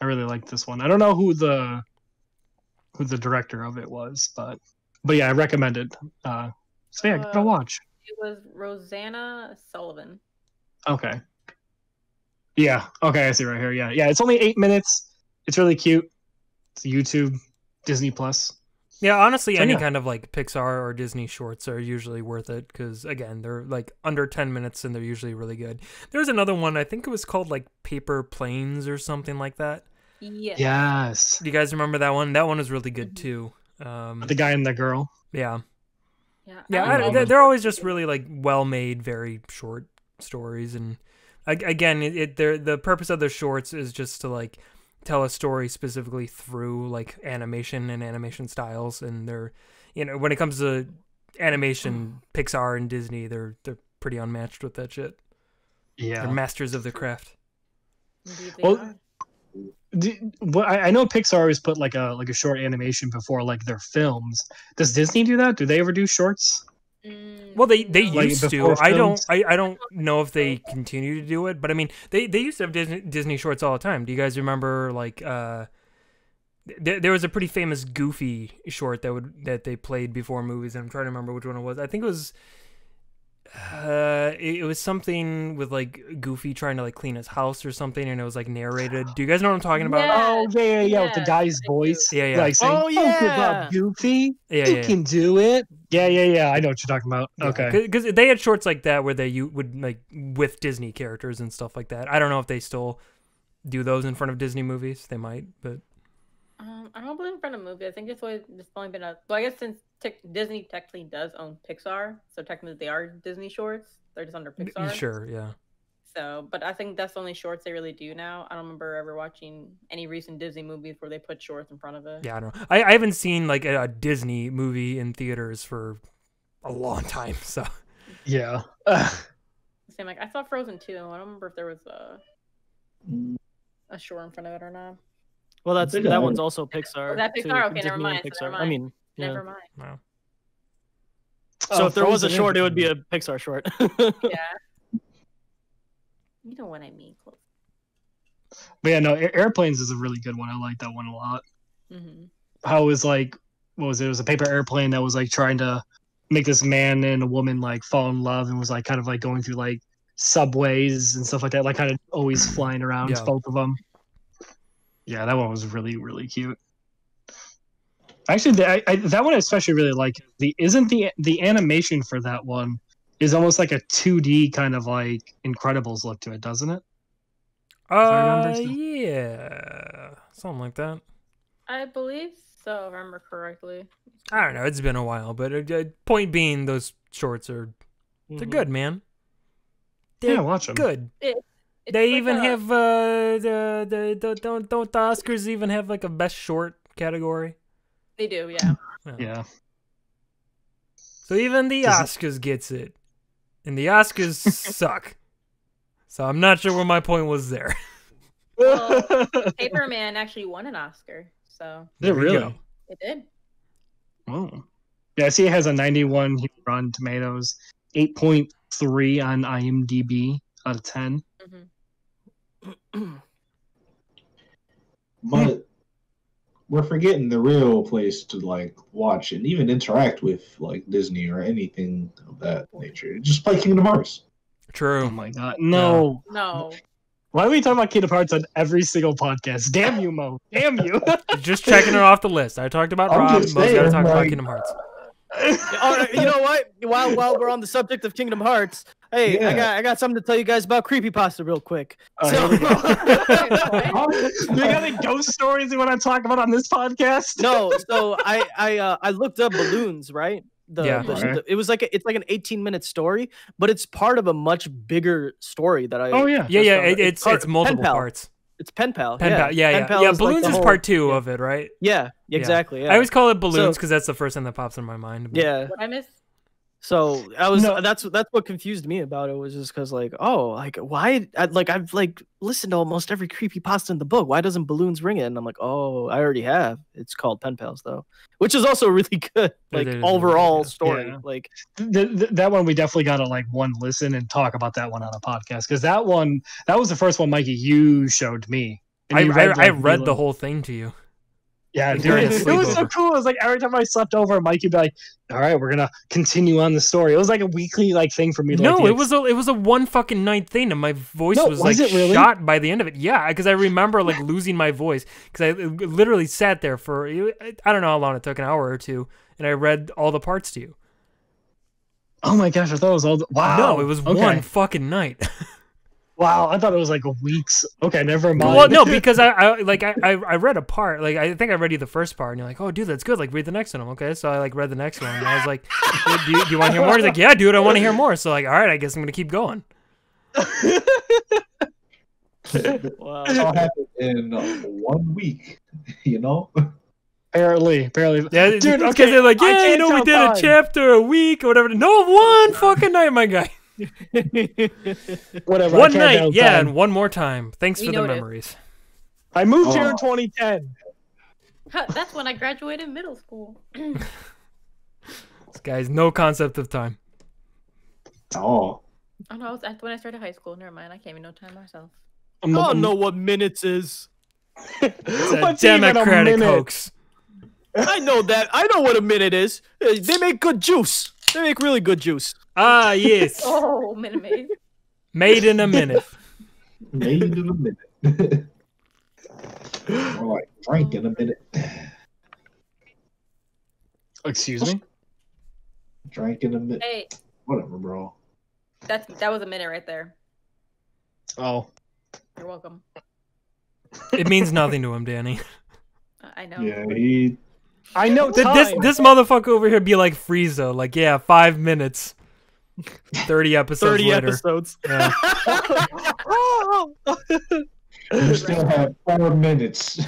I really liked this one. I don't know who the director of it was, but yeah, I recommend it. So yeah, give it a watch. It was Rosanna Sullivan. Okay. Yeah. Okay, I see right here. Yeah. Yeah, it's only 8 minutes. It's really cute. It's YouTube, Disney Plus. Yeah, honestly, any kind of like Pixar or Disney shorts are usually worth it because again, they're like under 10 minutes and they're usually really good. There's another one, I think it was called like Paper Planes or something like that. Yeah. Yes. Do you guys remember that one? That one was really good too. The guy and the girl. Yeah. Yeah, they're always just really like well-made, very short stories, and again, the purpose of their shorts is just to like tell a story specifically through like animation and animation styles, and they're, you know, when it comes to animation, Pixar and Disney, they're pretty unmatched with that shit. Yeah, they're masters of their craft. Indeed they well, are. I know Pixar always put like a short animation before like their films. Does Disney do that? Do they ever do shorts? Well, they Like used to. before I films? don't know if they continue to do it, but I mean, they used to have Disney shorts all the time. Do you guys remember like there was a pretty famous Goofy short that they played before movies, and I'm trying to remember which one it was. I think it was it was something with like Goofy trying to like clean his house or something, and it was like narrated. Do you guys know what I'm talking about? Oh yeah, with the guy's voice. Yeah. Like saying, Oh, yeah. Goofy, Yeah, you yeah. can do it. Yeah. I know what you're talking about. Okay. Because they had shorts like that where you would like with Disney characters and stuff like that. I don't know if they still do those in front of Disney movies. They might, but I don't believe in front of a movie. I think it's only been a. Well, I guess since Disney technically does own Pixar, so technically they are Disney shorts. They're just under Pixar. Sure, yeah. So, but I think that's the only shorts they really do now. I don't remember ever watching any recent Disney movies where they put shorts in front of it. Yeah, I don't know. I haven't seen like a Disney movie in theaters for a long time, so. Yeah. Same, like I saw Frozen 2, and I don't remember if there was a short in front of it or not. Well, that one's also Pixar. Oh, that too. Pixar? Okay, Disney never and mind. So Pixar. never I mind. mean, yeah. Never mind. Wow. So if there was a Frozen short, is- it would be a Pixar short. Yeah. You know what I mean. Close. But yeah, no, Airplanes is a really good one. I like that one a lot. Mm-hmm. How it was like, what was it? It was a paper airplane that was like trying to make this man and a woman like fall in love, and was like kind of like going through like subways and stuff like that, like kind of always flying around, Yeah. both of them. Yeah, that one was really, really cute. Actually, that one I especially really like. The animation for that one is almost like a 2D kind of like Incredibles look to it, doesn't it? I remember. Yeah, something like that. I believe so, if I remember correctly. I don't know. It's been a while, but point being, those shorts are they're good, man. They're Yeah, watch them. good. It's They like even a- have don't the Oscars even have like a best short category? They do, yeah. Yeah. So even the Oscars gets it, and the Oscars suck. So I'm not sure where my point was there. Well, Paperman actually won an Oscar, so Did it really? it did. Oh. Yeah, I see it has a 91 here on Tomatoes, 8.3 on IMDb out of 10. But we're forgetting the real place to like watch and even interact with like Disney or anything of that nature. Just play Kingdom Hearts. True. Oh my god. No. No. Why are we talking about Kingdom Hearts on every single podcast? Damn you, Mo. Damn you. Just checking it off the list. I talked about I'm Rob. just Mo's got to saying, talk about like- Kingdom Hearts. All right, you know what? While we're on the subject of Kingdom Hearts, hey, Yeah. I got something to tell you guys about creepypasta real quick. Here we go. Okay. Do you got any ghost stories you want to talk about on this podcast? No, so I looked up balloons, right? Yeah. It was like it's like an 18-minute story, but it's part of a much bigger story that I. Oh, yeah. Yeah, found. it's part- multiple Pen Pal. parts. It's Pen Pal. Pen Pal. Yeah. Pen Pal is like Balloons the is whole- part 2 yeah. of it, right? Yeah, exactly. Yeah. I always call it balloons So- because that's the first thing that pops in my mind. but- Yeah. What I missed? So I was No. that's what confused me about it was just because like why I've listened to almost every creepypasta in the book. Why doesn't balloons ring it? And I'm like, oh, I already have. It's called Pen Pals though, which is also really good. Like is really overall good, yeah. story. Yeah. Like That one we definitely got to like one listen and talk about that one on a podcast because that was the first one, Mikey, you showed me. And I you read like, the whole thing to you. Yeah, during dude, a it was so sleepover. cool. It was like every time I slept over, Mikey'd be like, "All right, we're gonna continue on the story." It was like a weekly like thing for me. To, No, like, it was a one fucking night thing, and my voice No, was was like it really? shot by the end of it. Yeah, because I remember like losing my voice because I literally sat there for I don't know how long it took, an hour or two, and I read all the parts to you. Oh my gosh, I thought it was all. Wow, No, it was okay. one fucking night. Wow, I thought it was like weeks. Okay, never mind. Well, no, because I read a part. Like I think I read you the first part, and you're like, "Oh, dude, that's good. Like, read the next one." Okay, so I like read the next one, and I was like, "Do you want to hear more?" He's like, "Yeah, dude, I want to hear more." So like, all right, I guess I'm gonna keep going. wow. It all happened in 1 week, you know? apparently. Yeah, Dude, because okay, they're like, I "Yeah, you can't know, we tell did a time. chapter a week or whatever." No, one fucking night, my guy. Whatever. One I can't night, tell yeah, time. and one more time. Thanks We for the noticed. memories. I moved here in Oh. 2010. That's when I graduated middle school. This guy's no concept of time. Oh. Oh no, that's when I started high school. Never mind, I can't even know time myself. I'm, I don't know what minutes is. It's a What's even a democratic minute? hoax. I know that. I know what a minute is. They make good juice. They make really good juice. Ah, yes. Oh, Minute Maid. Made in a minute. Made in a minute. More like drank in a minute. Excuse me. Drank in a minute. Hey, Whatever, bro. that was a minute right there. Oh, You're welcome. It means nothing to him, Danny. I know. Yeah, he. I know This time. this motherfucker over here be like Frieza. Like, yeah, 5 minutes. 30 episodes 30 later. episodes. Yeah. You still have 4 minutes.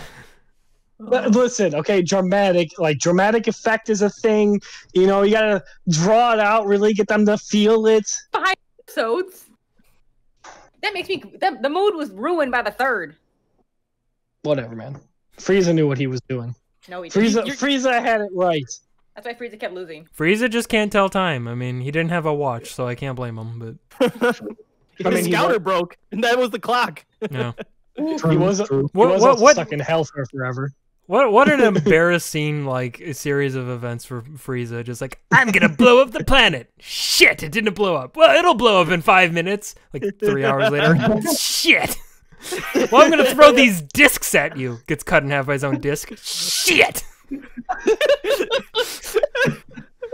Listen, okay, dramatic effect is a thing. You know, you gotta draw it out, really get them to feel it. 5 episodes. That makes me. The mood was ruined by the third. Whatever, man. Frieza knew what he was doing. No, he didn't. Frieza had it right. That's why Frieza kept losing. Frieza just can't tell time. I mean, he didn't have a watch, so I can't blame him. But His scouter broke, and that was the clock. yeah. He was What- also what- stuck in hell for forever. What an embarrassing like a series of events for Frieza. Just like, I'm gonna blow up the planet. Shit, it didn't blow up. Well, it'll blow up in 5 minutes. Like 3 hours later. Shit. Well, I'm gonna throw these discs at you. Gets cut in half by his own disc. Shit.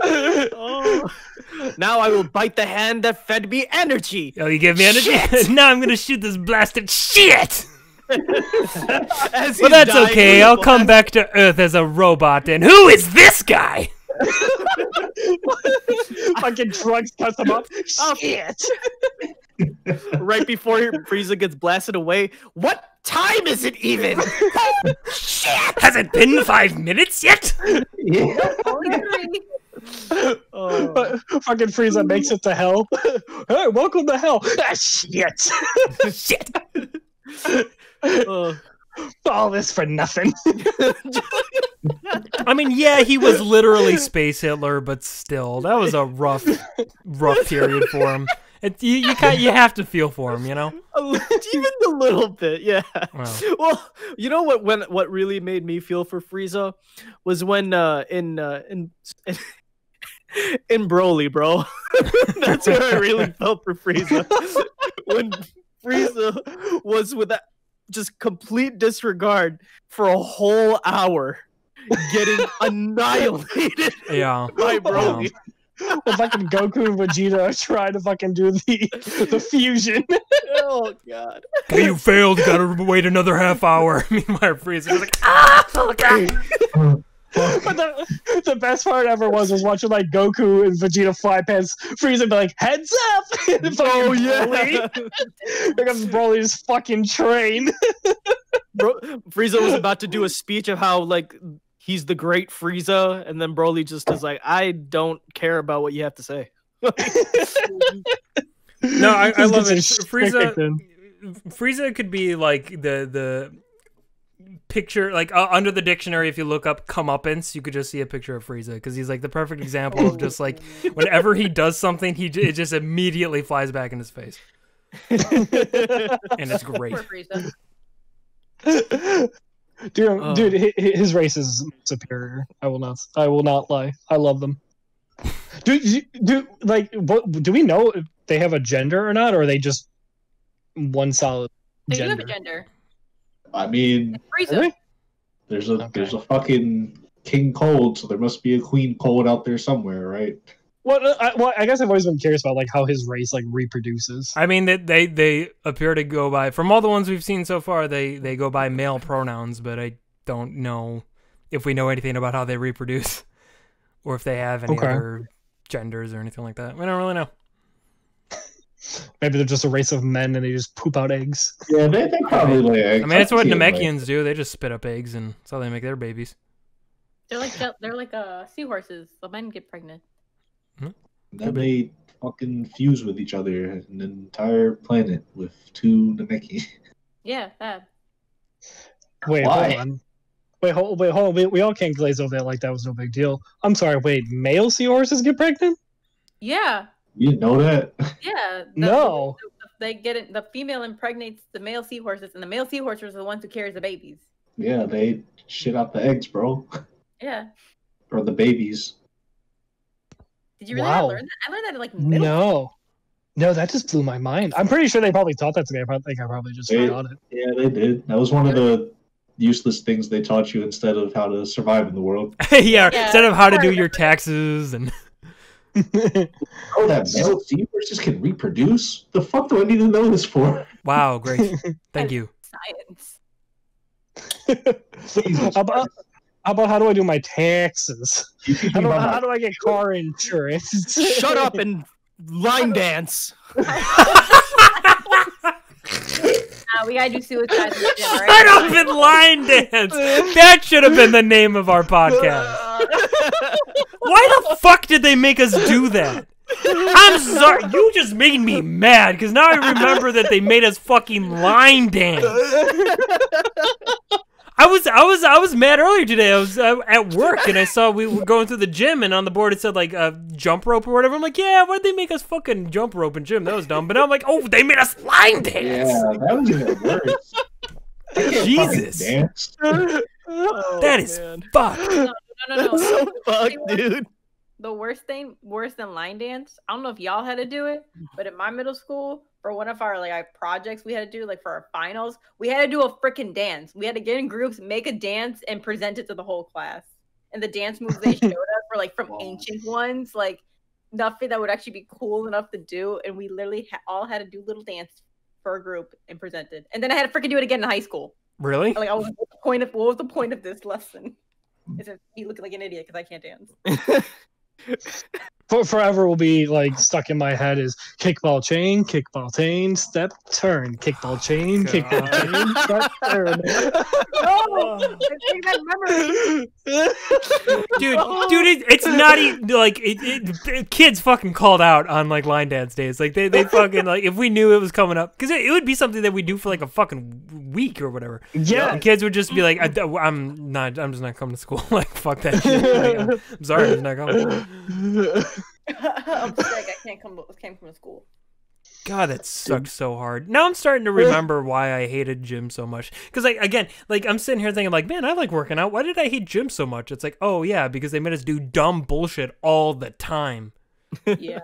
Oh. Now I will bite the hand that fed me energy. Oh, you give me energy? Now I'm gonna shoot this blasted shit. As Well, he's that's dying, okay. he I'll will come ask- back to Earth as a robot. And who is this guy? Fucking drugs cuts him up. Oh. Shit. right before Frieza gets blasted away. What time is it even? Shit! Has it been 5 minutes yet? Yeah. Only 3. Oh. Fucking Frieza makes it to hell. Hey, welcome to hell. Ah, shit. Shit. All this for nothing. I mean, yeah, he was literally Space Hitler, but still, that was a rough period for him. You have to feel for him, you know? Even a little bit, yeah. Wow. Well, you know what really made me feel for Frieza was when in Broly, bro. That's where I really felt for Frieza. When Frieza was with that just complete disregard for a whole hour, getting annihilated by Broly. When fucking Goku and Vegeta are trying to fucking do the fusion. Oh god. Okay, you failed. You gotta wait another half hour. Meanwhile, Frieza was like, okay. But the best part ever was watching like Goku and Vegeta fly past Frieza and be like, heads up! Oh yeah. Here comes Broly's fucking train. Frieza was about to do a speech of how like he's the great Frieza, and then Broly just is like, I don't care about what you have to say. No, I love it. Frieza could be like the picture, like under the dictionary, if you look up comeuppance, you could just see a picture of Frieza, because he's like the perfect example of just like whenever he does something, it just immediately flies back in his face. And it's great. Poor Frieza. Dude, his race is superior. I will not lie. I love them. Do we know if they have a gender or not, or are they just one solid They gender? do have a gender. I mean, Frieza. Really? there's a fucking King Cold, so there must be a Queen Cold out there somewhere, right? Well, I guess I've always been curious about like how his race like reproduces. I mean, they appear to go by, from all the ones we've seen so far, they go by male pronouns, but I don't know if we know anything about how they reproduce, or if they have any other genders or anything like that. We don't really know. Maybe they're just a race of men and they just poop out eggs. Yeah, they probably lay eggs. I mean, it's what see 'em lay Namekians do. They just spit up eggs, and that's how they make their babies. They're like seahorses. The men get pregnant. Then they fucking fuse with each other, an entire planet with two Namekians. Yeah, that. Wait, Why? hold on. Wait, hold on. We all can't glaze over that like that was no big deal. I'm sorry. Wait, male seahorses get pregnant? Yeah, You didn't know that? yeah. No. They get it. The female impregnates the male seahorses, and the male seahorses are the ones who carries the babies. Yeah, they shit out the eggs, bro. Yeah. Or the babies. Did you really Wow. learn that? I learned that in like middle. No, that just blew my mind. I'm pretty sure they probably taught that to me. I probably just forgot it. Yeah, they did. That was one of the useless things they taught you instead of how to survive in the world. Yeah, instead of how to part do of your it. taxes and. Oh, that male seahorses can reproduce? The fuck do I need to know this for? Wow, great. Thank you. Science. How about how do I do my taxes? You keep How thinking about do I get car insurance? Shut up and line dance. We gotta do suicide. Shut up and line dance. That should have been the name of our podcast. Why the fuck did they make us do that? I'm sorry. You just made me mad because now I remember that they made us fucking line dance. I was mad earlier today. I was at work and I saw we were going through the gym and on the board it said like jump rope or whatever. I'm like, yeah, why'd they make us fucking jump rope and gym? That was dumb. But now I'm like, oh, they made us line dance. Yeah, that was even worse. I can't Jesus. fucking dance. That is fucked. No. So fucked, dude. The worst thing, worse than line dance. I don't know if y'all had to do it, but in my middle school, for one of our our projects we had to do, like for our finals, we had to do a freaking dance. We had to get in groups, make a dance, and present it to the whole class. And the dance moves they showed us were like from ancient ones, like nothing that would actually be cool enough to do. And we literally all had to do little dance for a group and present it. And then I had to freaking do it again in high school. Really? Like, what was the point of this lesson? Is it you look like an idiot because I can't dance. forever will be like stuck in my head is kickball chain, step, turn, kickball chain, kickball chain, step, turn. Oh, I think I remember. Dude, it's not even like kids fucking called out on like line dance days. Like they fucking like if we knew it was coming up because it would be something that we do for like a fucking week or whatever. Yeah, and kids would just be like, I'm just not coming to school. Like fuck that shit. Like, I'm sorry, I'm just not coming. I'm sick. I can't come to school. God, that sucks so hard. Now I'm starting to remember why I hated gym so much. Because, like, again, like I'm sitting here thinking, like, man, I like working out. Why did I hate gym so much? It's like, oh yeah, because they made us do dumb bullshit all the time. Yeah.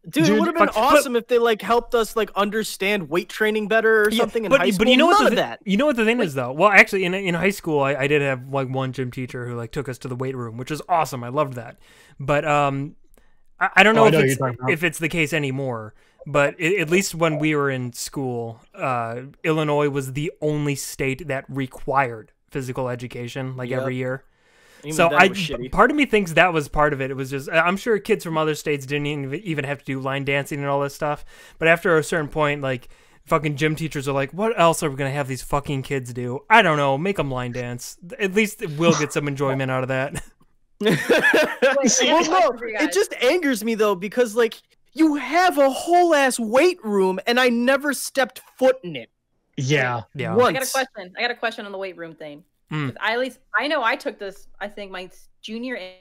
Dude, it would have been awesome if they like helped us like understand weight training better or something in high school. But you know None what of that. You know what the thing is though? Well, actually, in high school, I did have like one gym teacher who like took us to the weight room, which was awesome. I loved that. But I don't know if it's the case anymore. But at least when we were in school, Illinois was the only state that required physical education like every year. So part of me thinks that was part of it. It was just I'm sure kids from other states didn't even have to do line dancing and all this stuff. But after a certain point, like fucking gym teachers are like, what else are we gonna have these fucking kids do? I don't know. Make them line dance. At least we'll get some enjoyment out of that. It just angers me though because like you have a whole ass weight room and I never stepped foot in it. Yeah. Once. I got a question on the weight room thing. I know I took this, I think my junior year,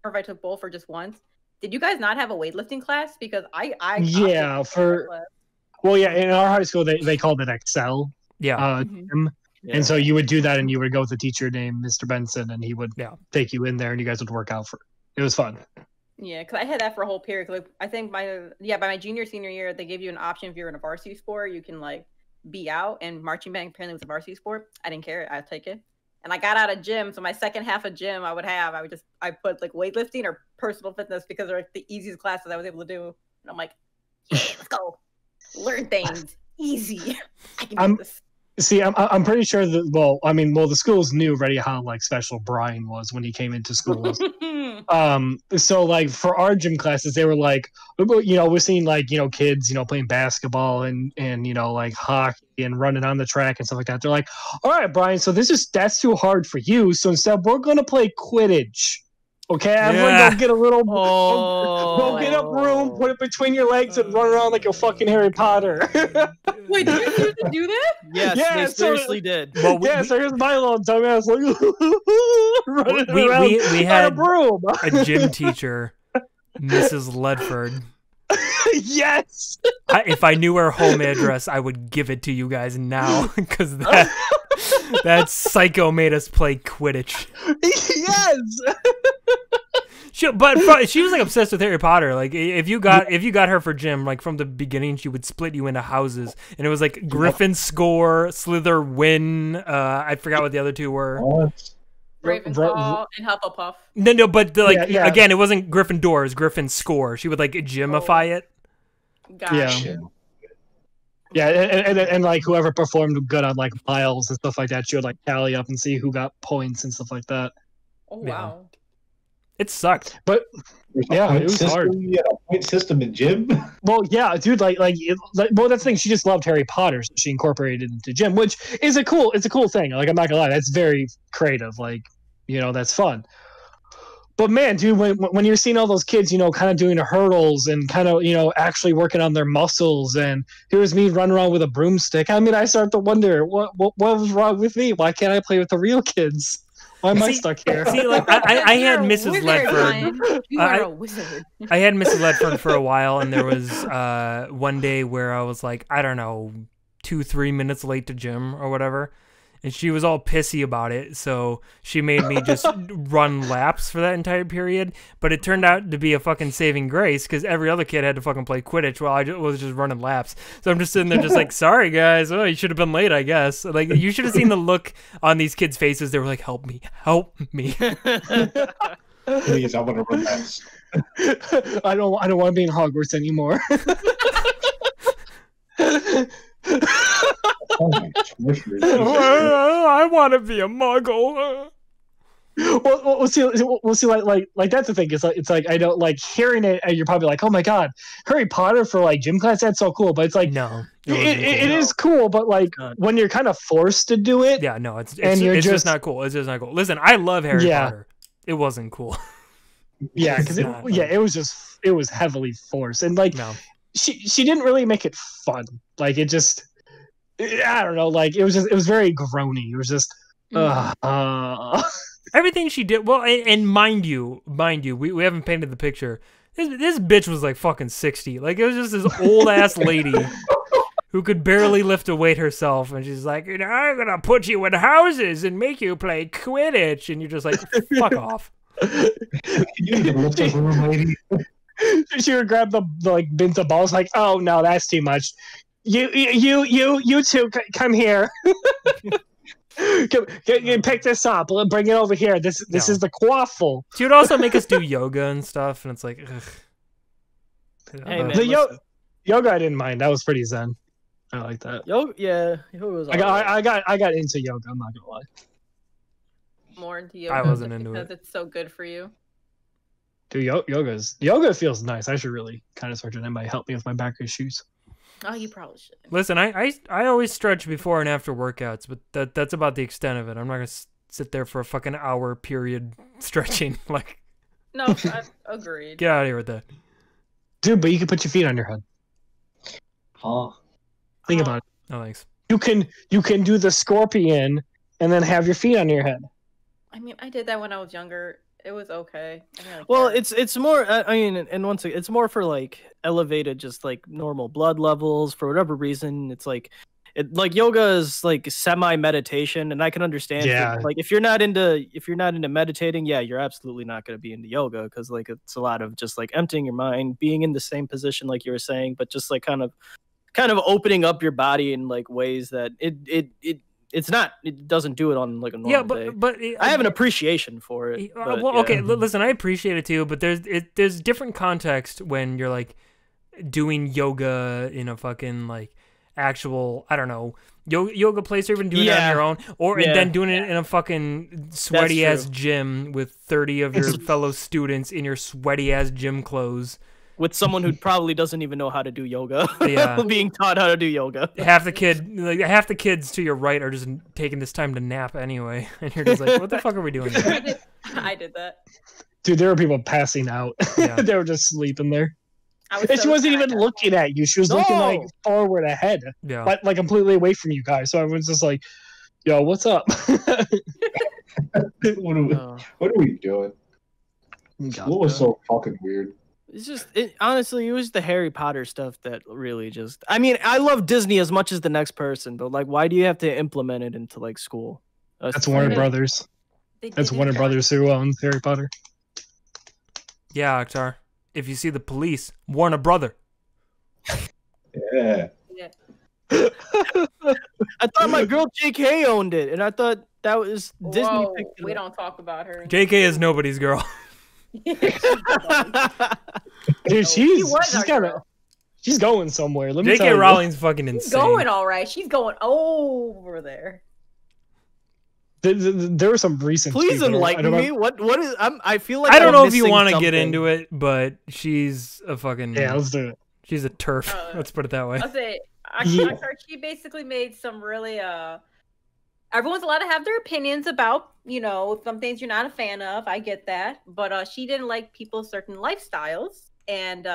or if I took both for just once. Did you guys not have a weightlifting class? Because I in our high school they called it Excel. Yeah. And so you would do that and you would go with a teacher named Mr. Benson and he would take you in there and you guys would work out it was fun. Yeah, because I had that for a whole period. Like, I think by my senior year, they gave you an option if you're in a varsity sport, you can like be out. And marching band apparently was a varsity sport. I didn't care. I'd take it. And I got out of gym, so my second half of gym I put like weightlifting or personal fitness because they're like the easiest classes I was able to do. And I'm like, yeah, let's go learn things easy. I can do this. See, I'm pretty sure that the schools knew already how like special Brian was when he came into school. So like for our gym classes, they were like, we're seeing like kids playing basketball and like hockey and running on the track and stuff like that. They're like, all right, Brian, so that's too hard for you. So instead, we're gonna play Quidditch. Okay, everyone go get go get a broom, put it between your legs, and run around like a fucking Harry Potter. Wait, did you seriously do that? Yes, they seriously did. Well, so here's my little dumbass like running around we had on a broom. A gym teacher, Mrs. Ledford. Yes. If I knew her home address, I would give it to you guys now because that psycho made us play Quidditch. Yes. But she was like obsessed with Harry Potter. Like if you got her for gym, like from the beginning, she would split you into houses, and it was like Griffin score, Slither win. I forgot what the other two were. Ravenclaw and Hufflepuff. No, but again, it wasn't Gryffindor, it was Griffin score. She would like gymify it. Gotcha. Yeah, and like whoever performed good on like miles and stuff like that, she would like tally up and see who got points and stuff like that. Oh wow. It sucked. But it was hard. You had a point system in gym? Well, yeah, dude, that's the thing. She just loved Harry Potter, so she incorporated it into gym, which is it's a cool thing. Like, I'm not gonna lie, that's very creative. Like, that's fun. But man, dude, when you're seeing all those kids, kind of doing the hurdles and kind of, actually working on their muscles, and here's me running around with a broomstick. I mean, I start to wonder what was wrong with me. Why can't I play with the real kids? Why am I stuck here? See, like I had Mrs. Ledford. You are a wizard. I had Mrs. Ledford for a while, and there was one day where I was like, I don't know, 2-3 minutes late to gym or whatever, and she was all pissy about it. So she made me just run laps for that entire period. But it turned out to be a fucking saving grace because every other kid had to fucking play Quidditch while I was just running laps. So I'm just sitting there just like, sorry guys, you should have been late, I guess. Like, you should have seen the look on these kids' faces. They were like, help me. Please, I want to run laps. I don't want to be in Hogwarts anymore. I want to be a muggle. we'll see. We'll see. Like that's the thing. It's like I don't like hearing it, and you're probably like, oh my god, Harry Potter for like gym class. That's so cool. But it's like No, it is cool. But like when you're kind of forced to do it, yeah, no, it's just not cool. It's just not cool. Listen, I love Harry Potter. It wasn't cool. Yeah, because it was heavily forced, and like she didn't really make it fun. Like it just, I don't know. Like it was very groany. It was just. Everything she did, well, and mind you, we haven't painted the picture. This bitch was like fucking 60. Like it was just this old ass lady who could barely lift a weight herself, and she's like, I'm gonna put you in houses and make you play Quidditch, and you're just like, fuck off. You can lift up a lady. She would grab the like bins of balls, like, oh no, that's too much. You two, come here. Pick this up. Bring it over here. This is the quaffle. She would also make us do yoga and stuff, and it's like, ugh. Hey, man, the yoga I didn't mind. That was pretty zen. I like that. Yoga was. I got into yoga. I'm not gonna lie. More into yoga. I wasn't into because it. It's so good for you. Dude, yoga feels nice. I should really kind of start doing it. It might help me with my back issues. Oh, you probably should. Listen, I always stretch before and after workouts, but that's about the extent of it. I'm not gonna sit there for a fucking hour period stretching. Like, no, I agreed. Get out of here with that, dude. But you can put your feet on your head. Oh, think about it. No thanks. You can do the scorpion and then have your feet on your head. I mean, I did that when I was younger. It was okay. Well, it's more. I mean, and once again, it's more for like elevated, just like normal blood levels for whatever reason. It's like, like yoga is like semi meditation, and I can understand. Yeah. Like if you're not into meditating, yeah, you're absolutely not going to be into yoga because like it's a lot of just like emptying your mind, being in the same position like you were saying, but just like kind of opening up your body in like ways that it doesn't do it on like a normal day. But I have an appreciation for it. But, well, okay, listen, I appreciate it too, but there's different context when you're like doing yoga in a fucking like actual, I don't know, yoga place, or even doing it on your own, or then doing it in a fucking sweaty ass gym with 30 of your fellow students in your sweaty ass gym clothes. With someone who probably doesn't even know how to do yoga, yeah, being taught how to do yoga. Half the kids to your right are just taking this time to nap anyway, and you're just like, "What the fuck are we doing?" I did that, dude. There were people passing out. Yeah. They were just sleeping there, and so she wasn't even looking at you. She was looking like forward ahead, like completely away from you guys. So everyone's just like, "Yo, what's up?" What are we doing? What was so fucking weird? It's just, honestly, it was the Harry Potter stuff that really just... I mean, I love Disney as much as the next person, but, like, why do you have to implement it into, like, school? That's Warner Brothers. That's Warner Brothers who owns Harry Potter. Yeah, Akhtar. If you see the police, warn a brother. Yeah. I thought my girl JK owned it, and I thought that was Disney. Whoa, we don't talk about her. JK is nobody's girl. Dude, she's going somewhere. Let me tell J.K. you. Rowling's fucking insane. She's going all right. She's going over there. There were some recent. Please enlighten me. What is? I feel like I don't know if you want to get into it, but she's a fucking let's do it. She's a turf. Let's put it that way. I'll say she basically made some really everyone's allowed to have their opinions about, some things you're not a fan of. I get that. But she didn't like people's certain lifestyles and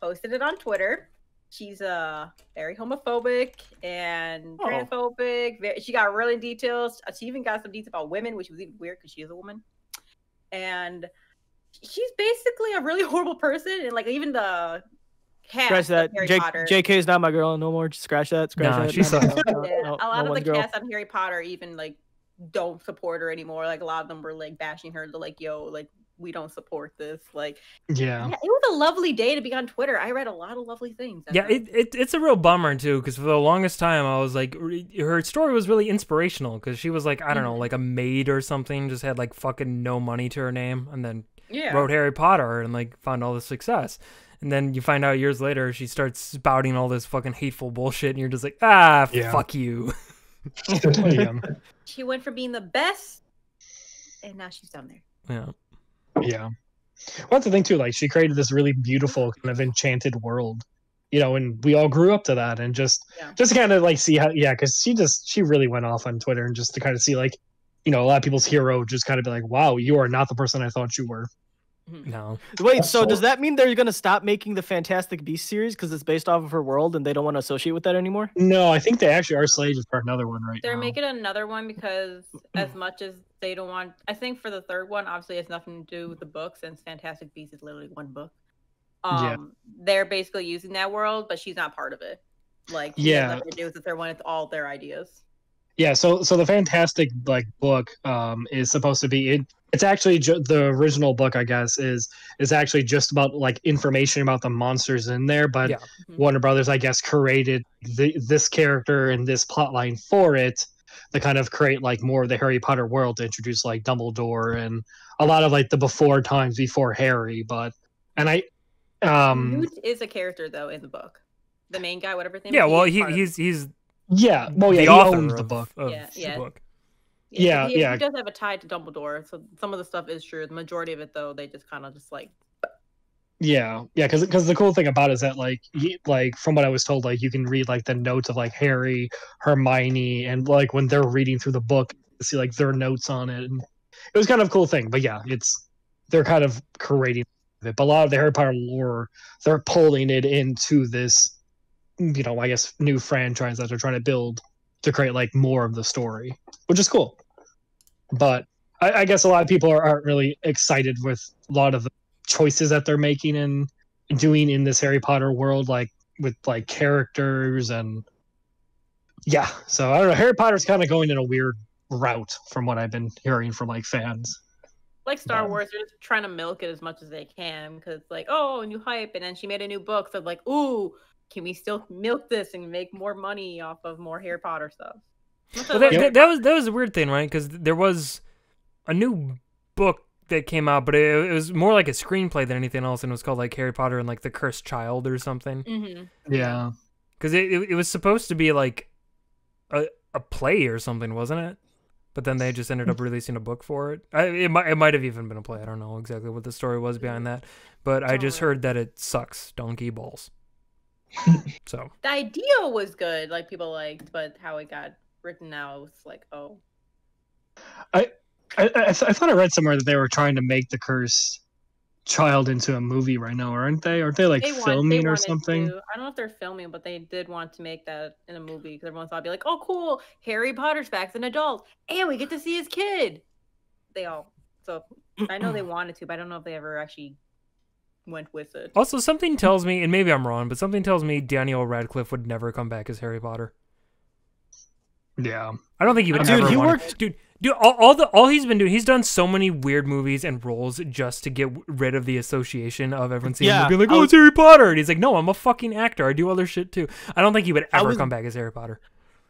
posted it on Twitter. She's very homophobic and transphobic. She got really details. She even got some details about women, which was even weird because she is a woman. And she's basically a really horrible person. And like even the cast scratch that. JK is not my girl no more. Just scratch that. That. She sucks. A lot of the cast on Harry Potter even like don't support her anymore. Like a lot of them were like bashing her. They're like, "Yo, like we don't support this." Like, yeah, it was a lovely day to be on Twitter. I read a lot of lovely things. Yeah, it's a real bummer too, because for the longest time I was like, her story was really inspirational because she was like, I don't know, like a maid or something, just had like fucking no money to her name, and then wrote Harry Potter and like found all the success. And then you find out years later she starts spouting all this fucking hateful bullshit, and you're just like, fuck you. She went from being the best And now she's down there. Yeah. Yeah. Well, that's the thing too. Like, she created this really beautiful kind of enchanted world, you know, and we all grew up to that, and just kind of like see how, because she really went off on Twitter, and just to kind of see, like, you know, a lot of people's hero just kind of be like, wow, you are not the person I thought you were. No. Wait, so does that mean they're gonna stop making the Fantastic Beasts series because it's based off of her world and they don't want to associate with that anymore? No, I think they actually are slated for another one right They're now. making another one because as much as they don't want, I think for the third one, obviously it has nothing to do with the book, since Fantastic Beasts is literally one book. They're basically using that world, but she's not part of it. Like, she has nothing to do with the third one. It's all their ideas. Yeah, so the Fantastic book is supposed to be it's actually the original book, I guess, is actually just about like information about the monsters in there, but Warner Brothers, I guess, created this character and this plotline for it to kind of create like more of the Harry Potter world, to introduce like Dumbledore and a lot of like the before times before Harry. Newt is a character though in the book. The main guy, whatever his name is. Yeah, well, he's he the author owns the of book. The book. He does have a tie to Dumbledore, so some of the stuff is true. The majority of it, though, they just kind of just like. Because the cool thing about it is that like from what I was told, like, you can read like the notes of like Harry, Hermione, and like when they're reading through the book, see like their notes on it, and it was kind of a cool thing. But yeah, they're kind of creating it. But a lot of the Harry Potter lore, they're pulling it into this, you know, I guess, new franchise that they're trying to build to create like more of the story, which is cool. But I guess a lot of people aren't really excited with a lot of the choices that they're making and doing in this Harry Potter world, like with like characters and so I don't know. Harry Potter's kind of going in a weird route from what I've been hearing from like fans. Like Star Wars, they're just trying to milk it as much as they can because, like, oh, new hype, and then she made a new book, so like, ooh, can we still milk this and make more money off of more Harry Potter stuff? Well, that was a weird thing, right? Because there was a new book that came out, but it was more like a screenplay than anything else, and it was called like Harry Potter and like the Cursed Child or something. Yeah, because it was supposed to be like a play or something, wasn't it? But then they just ended up releasing a book for it. It might have even been a play. I don't know exactly what the story was behind that, but I just heard that it sucks donkey balls. So the idea was good, like people liked, but how it got written out was like, oh. I thought I read somewhere that they were trying to make the Cursed Child into a movie right now, aren't they? Aren't they like filming or something? I don't know if they're filming, but they did want to make that in a movie because everyone thought it'd be like, oh, cool, Harry Potter's back as an adult, and we get to see his kid. So I know they wanted to, but I don't know if they ever actually went with it. Also, something tells me, and maybe I'm wrong, but something tells me Daniel Radcliffe would never come back as Harry Potter. Yeah, I don't think he would ever want to. Dude, all he's been doing, he's done so many weird movies and roles just to get rid of the association of everyone seeing him and being like, oh, it's Harry Potter. And he's like, no, I'm a fucking actor. I do other shit too. I don't think he would ever come back as Harry Potter.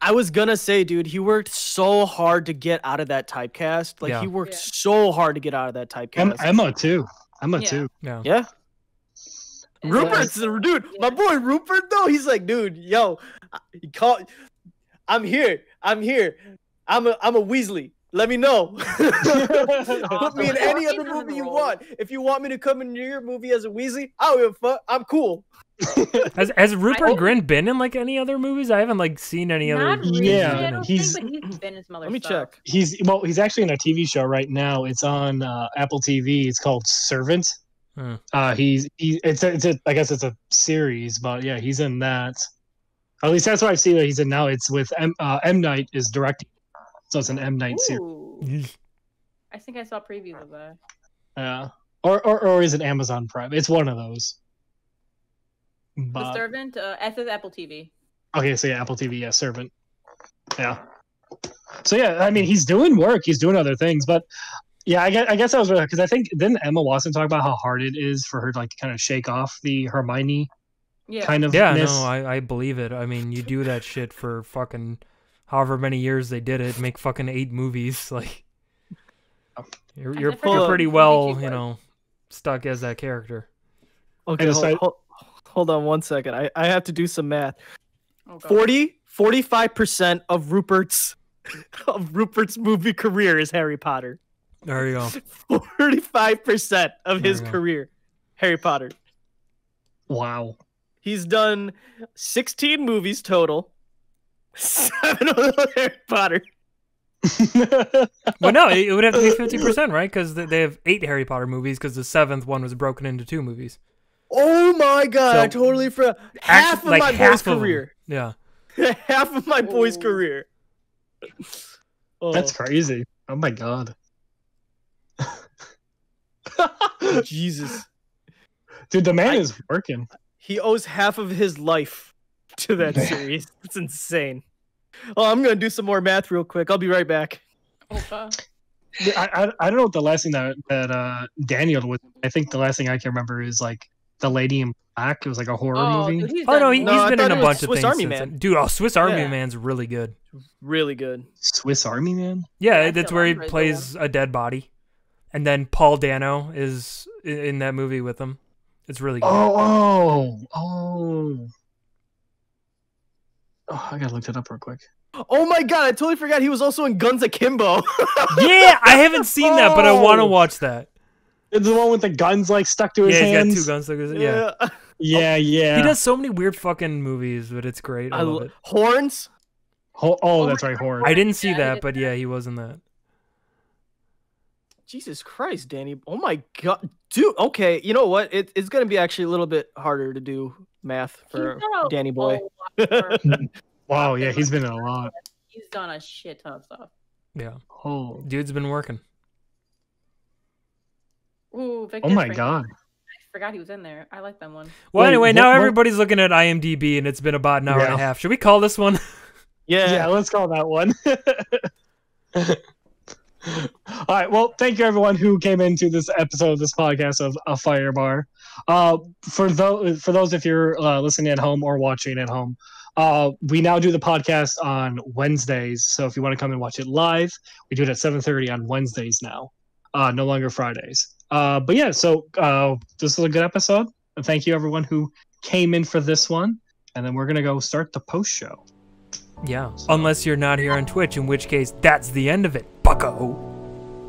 I was gonna say, dude, he worked so hard to get out of that typecast. Like, he worked so hard to get out of that typecast. Emma too. Too. Yeah. Rupert's dude. My boy Rupert though, he's like, dude, yo, I'm here. I'm a Weasley. Let me know. Put me in any other movie you want. If you want me to come in your movie as a Weasley, I don't give a fuck. I'm cool. Has Rupert Grint been in like any other movies? I haven't like seen any other. Really. Yeah, he's been in some other. Let me check. He's actually in a TV show right now. It's on Apple TV. It's called Servant. I guess it's a series, but yeah, he's in that. At least that's what I've seen that he's in now. It's with M. Night is directing, so it's an M. Night series. I think I saw previews of that. Yeah, or is it Amazon Prime? It's one of those. The Servant, it says Apple TV. Okay, so yeah, Apple TV, yeah, Servant. Yeah. So yeah, I mean, he's doing work. He's doing other things, but yeah, I guess I was really, because I think didn't Emma Watson talk about how hard it is for her to like kind of shake off the Hermione. Kind of. Yeah, no, I believe it. I mean, you do that shit for fucking however many years they did it, make fucking 8 movies. Like, you're pretty well, you know, stuck as that character. Okay, hold on 1 second. I have to do some math. 45% of Rupert's movie career is Harry Potter. There you go. 45% of his There you go. career, Harry Potter. Wow. He's done 16 movies total. 7 of them are Harry Potter. Well, no, it would have to be 50%, right? Because they have 8 Harry Potter movies. Because the 7th one was broken into 2 movies. Oh my god! So, I totally forgot. Half of my boy's career. Yeah. Half of my boy's career. Oh, That's crazy. Oh my god. Jesus. Dude, the man is working. He owes half of his life to that series. It's insane. Oh, I'm gonna do some more math real quick. I'll be right back. Okay. I don't know what the last thing that Daniel was. I think the last thing I can remember is like The Lady in Black. It was like a horror movie. Dude, he's Oh no, done he's No, I been thought in a it was bunch of Swiss things. Army since Man. then. Dude, Swiss Army Yeah. Man's really good. Really good. Swiss Army Man? Yeah, Yeah, that's Phil where he Andre's the plays a dead body, and then Paul Dano is in that movie with him. It's really good. Oh, I gotta look it up real quick. Oh my god! I totally forgot he was also in Guns Akimbo. Yeah, I haven't seen that, but I want to watch that. It's the one with the guns like stuck to his Yeah, he's hands. got 2 guns. Like, yeah. Yeah. He does so many weird fucking movies, but it's great. I love it. Horns. Oh, that's right, horror. I didn't see Yeah, he that, did but yeah, he was in that. Jesus Christ, Danny. Oh my god. Dude, okay. You know what? It's going to be actually a little bit harder to do math for He's done a Danny boy. lot for- Wow, yeah, he's been in a lot. He's done a shit ton of stuff. Yeah, Oh, dude's been working. Ooh, Victor oh my Frank- god. I forgot he was in there. I like that one. Well, Wait, anyway, now what- everybody's looking at IMDb, and it's been about an hour and a Yeah. half. Should we call this one? Yeah, let's call that one. All right. Well, thank you everyone who came into this episode of this podcast of a Fyre Bar. For those if you're listening at home or watching at home, we now do the podcast on Wednesdays. So if you want to come and watch it live, we do it at 7:30 on Wednesdays now. No longer Fridays. But yeah, so this is a good episode. And thank you everyone who came in for this one. And then we're gonna go start the post show. Yeah, unless you're not here on Twitch, in which case that's the end of it, bucko.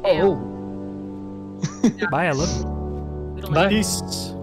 Damn. Oh. Bye, I love you. We don't Bye. like- Peace.